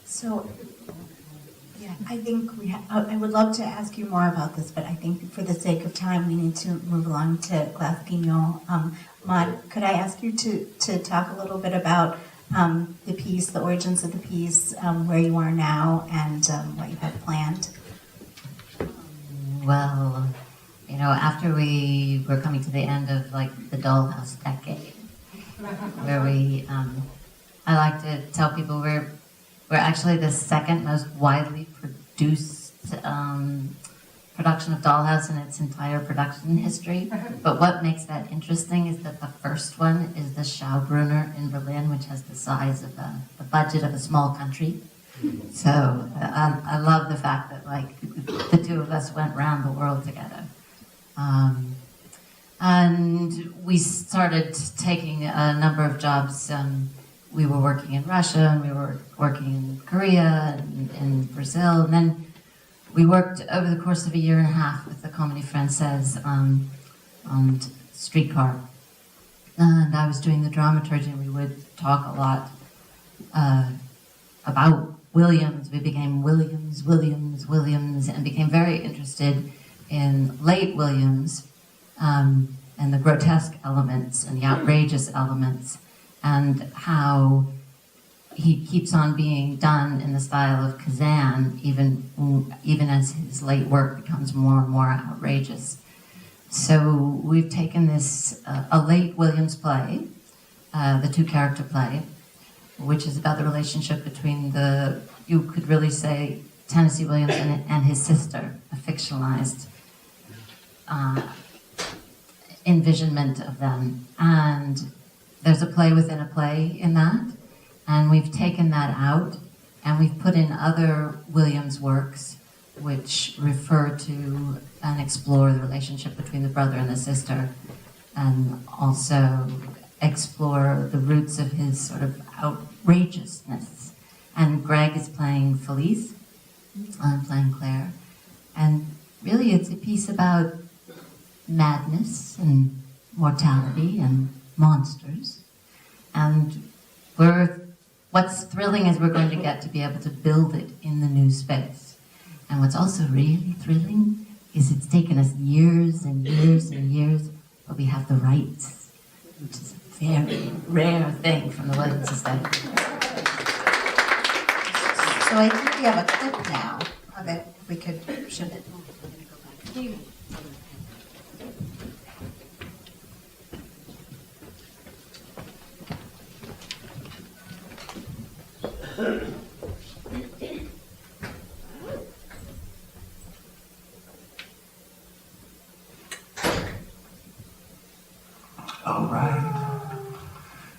So, yeah, I think I would love to ask you more about this, but I think for the sake of time, we need to move along to Glass Pignol. Maud, could I ask you to talk a little bit about the piece, the origins of the piece, where you are now, and what you have planned? Well, you know, after we were coming to the end of like the Dollhouse decade, where I like to tell people we're actually the second most widely produced production of Dollhouse in its entire production history. But what makes that interesting is that the first one is the Schaubrunner in Berlin, which has the size of the budget of a small country. So I love the fact that like the two of us went around the world together. And we started taking a number of jobs. We were working in Russia, and we were working in Korea, and in Brazil, and then we worked over the course of a year and a half with the Comédie Française on Streetcar. And I was doing the dramaturgy, and we would talk a lot about Williams. We became Williams, and became very interested in late Williams, and the grotesque elements and the outrageous elements, and how he keeps on being done in the style of Kazan, even as his late work becomes more and more outrageous. So we've taken this, a late Williams play, the two-character play, which is about the relationship between you could really say, Tennessee Williams and his sister, a fictionalized envisionment of them. And there's a play within a play in that. And we've taken that out, and we've put in other Williams works which refer to and explore the relationship between the brother and the sister, and also explore the roots of his sort of outrageousness. And Greg is playing Felice, I'm playing Claire. And really it's a piece about madness and mortality and monsters. And what's thrilling is we're going to get to be able to build it in the new space. And what's also really thrilling is it's taken us years and years and years, but we have the rights, which is a very rare thing from the Williams Estate. So I think we have a clip now of it. We could show it. Oh, right.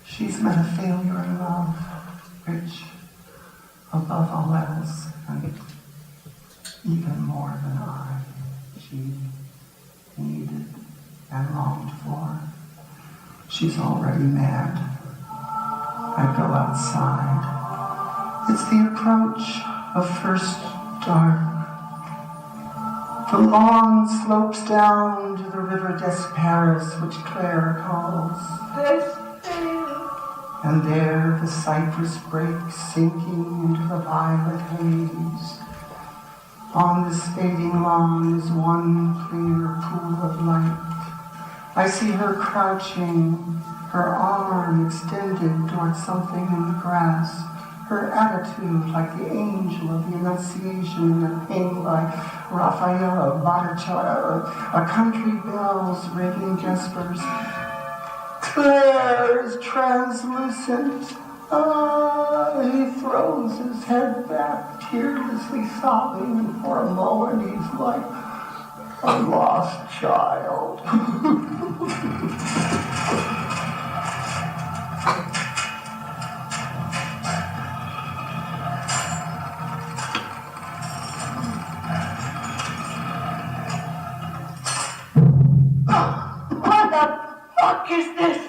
She's met a failure in love, which, above all else, and even more than I, she needed and longed for. She's already mad. I go outside. It's the approach of first dark. The lawn slopes down to the river des Paris, which Claire calls. And there the cypress breaks, sinking into the violet haze. On this fading lawn is one clear pool of light. I see her crouching, her arm extended towards something in the grass. Her attitude like the angel of the Annunciation in a painting by Raphael of Botticelli, a country bells ringing vespers. Claire is translucent. He throws his head back, tearlessly sobbing, and for a moment he's like a lost child. What the fuck is this?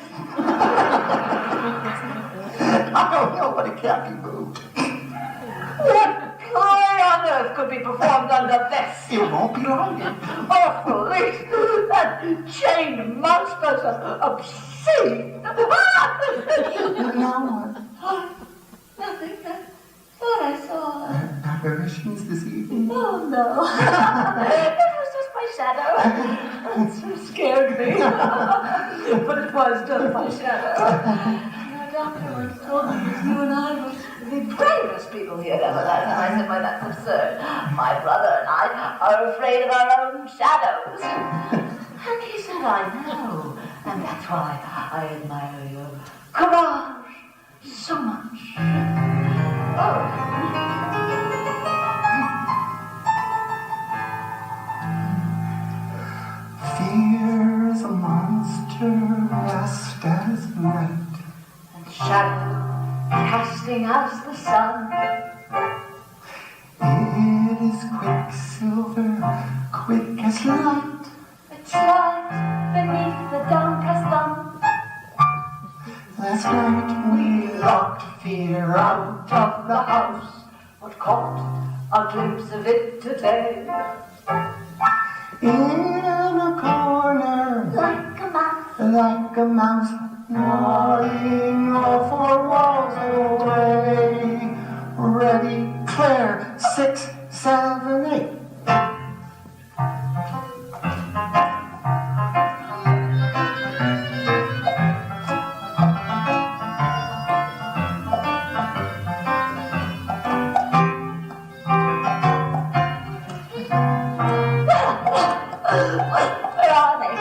but it can't be moved. What play on earth could be performed under this? You won't be lying. Oh, police! That chained monster's obscene! No, Nothing. I thought I saw apparitions this evening. Oh, no. It was just my shadow. It scared me. But it was just my shadow. Your doctor once told me that you and I were the bravest people he had ever met. And I said, why, that's absurd. My brother and I are afraid of our own shadows. And he said, I know. And that's why I admire your courage so much. Oh. Fear is a monster vast as night, and shadow casting as the sun. It is quicksilver, quick as light. Its light beneath the downcast thumb. Last night we locked fear out of the house, but caught a glimpse of it today. In a corner, like a mouse, gnawing all 4 walls away. Ready, clear, 6, 7, 8. Where are they?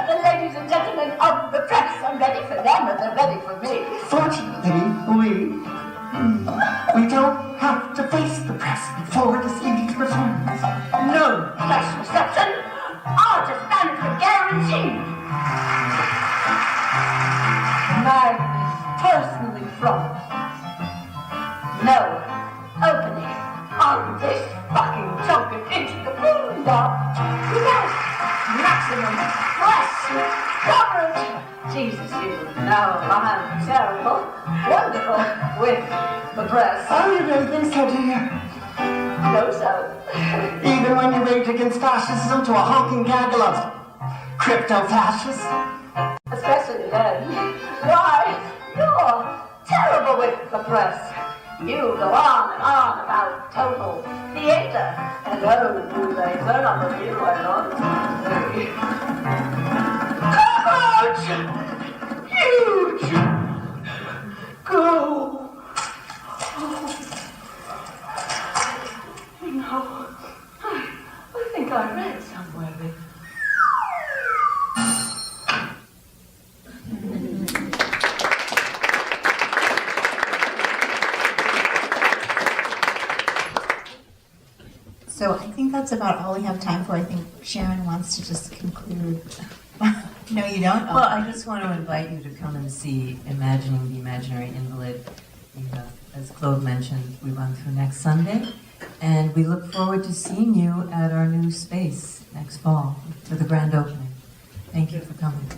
The ladies and gentlemen of the press. I'm ready for them and they're ready for me. Fortunately, we don't have to face the press before this evening's performance. No press reception. Automatically guaranteed. Magnus personally from. No opening on this fucking junket into the boondog. Yes, maximum press coverage. Jesus, you know I'm terrible, wonderful with the press. Oh, you really think so, do you? No, so. Even when you rage against fascism to a honking gaggle of crypto-fascists? Especially then. Why, you're terrible with the press. You go on and on about total theater. And oh, do they turn on the view, I don't say. Courage! Huge! Go! You know, I think I read somewhere that So I think that's about all we have time for. I think Sharon wants to just conclude. No, you don't? Well, I just want to invite you to come and see Imagining the Imaginary Invalid. As Claude mentioned, we run through next Sunday, and we look forward to seeing you at our new space next fall for the grand opening. Thank you for coming.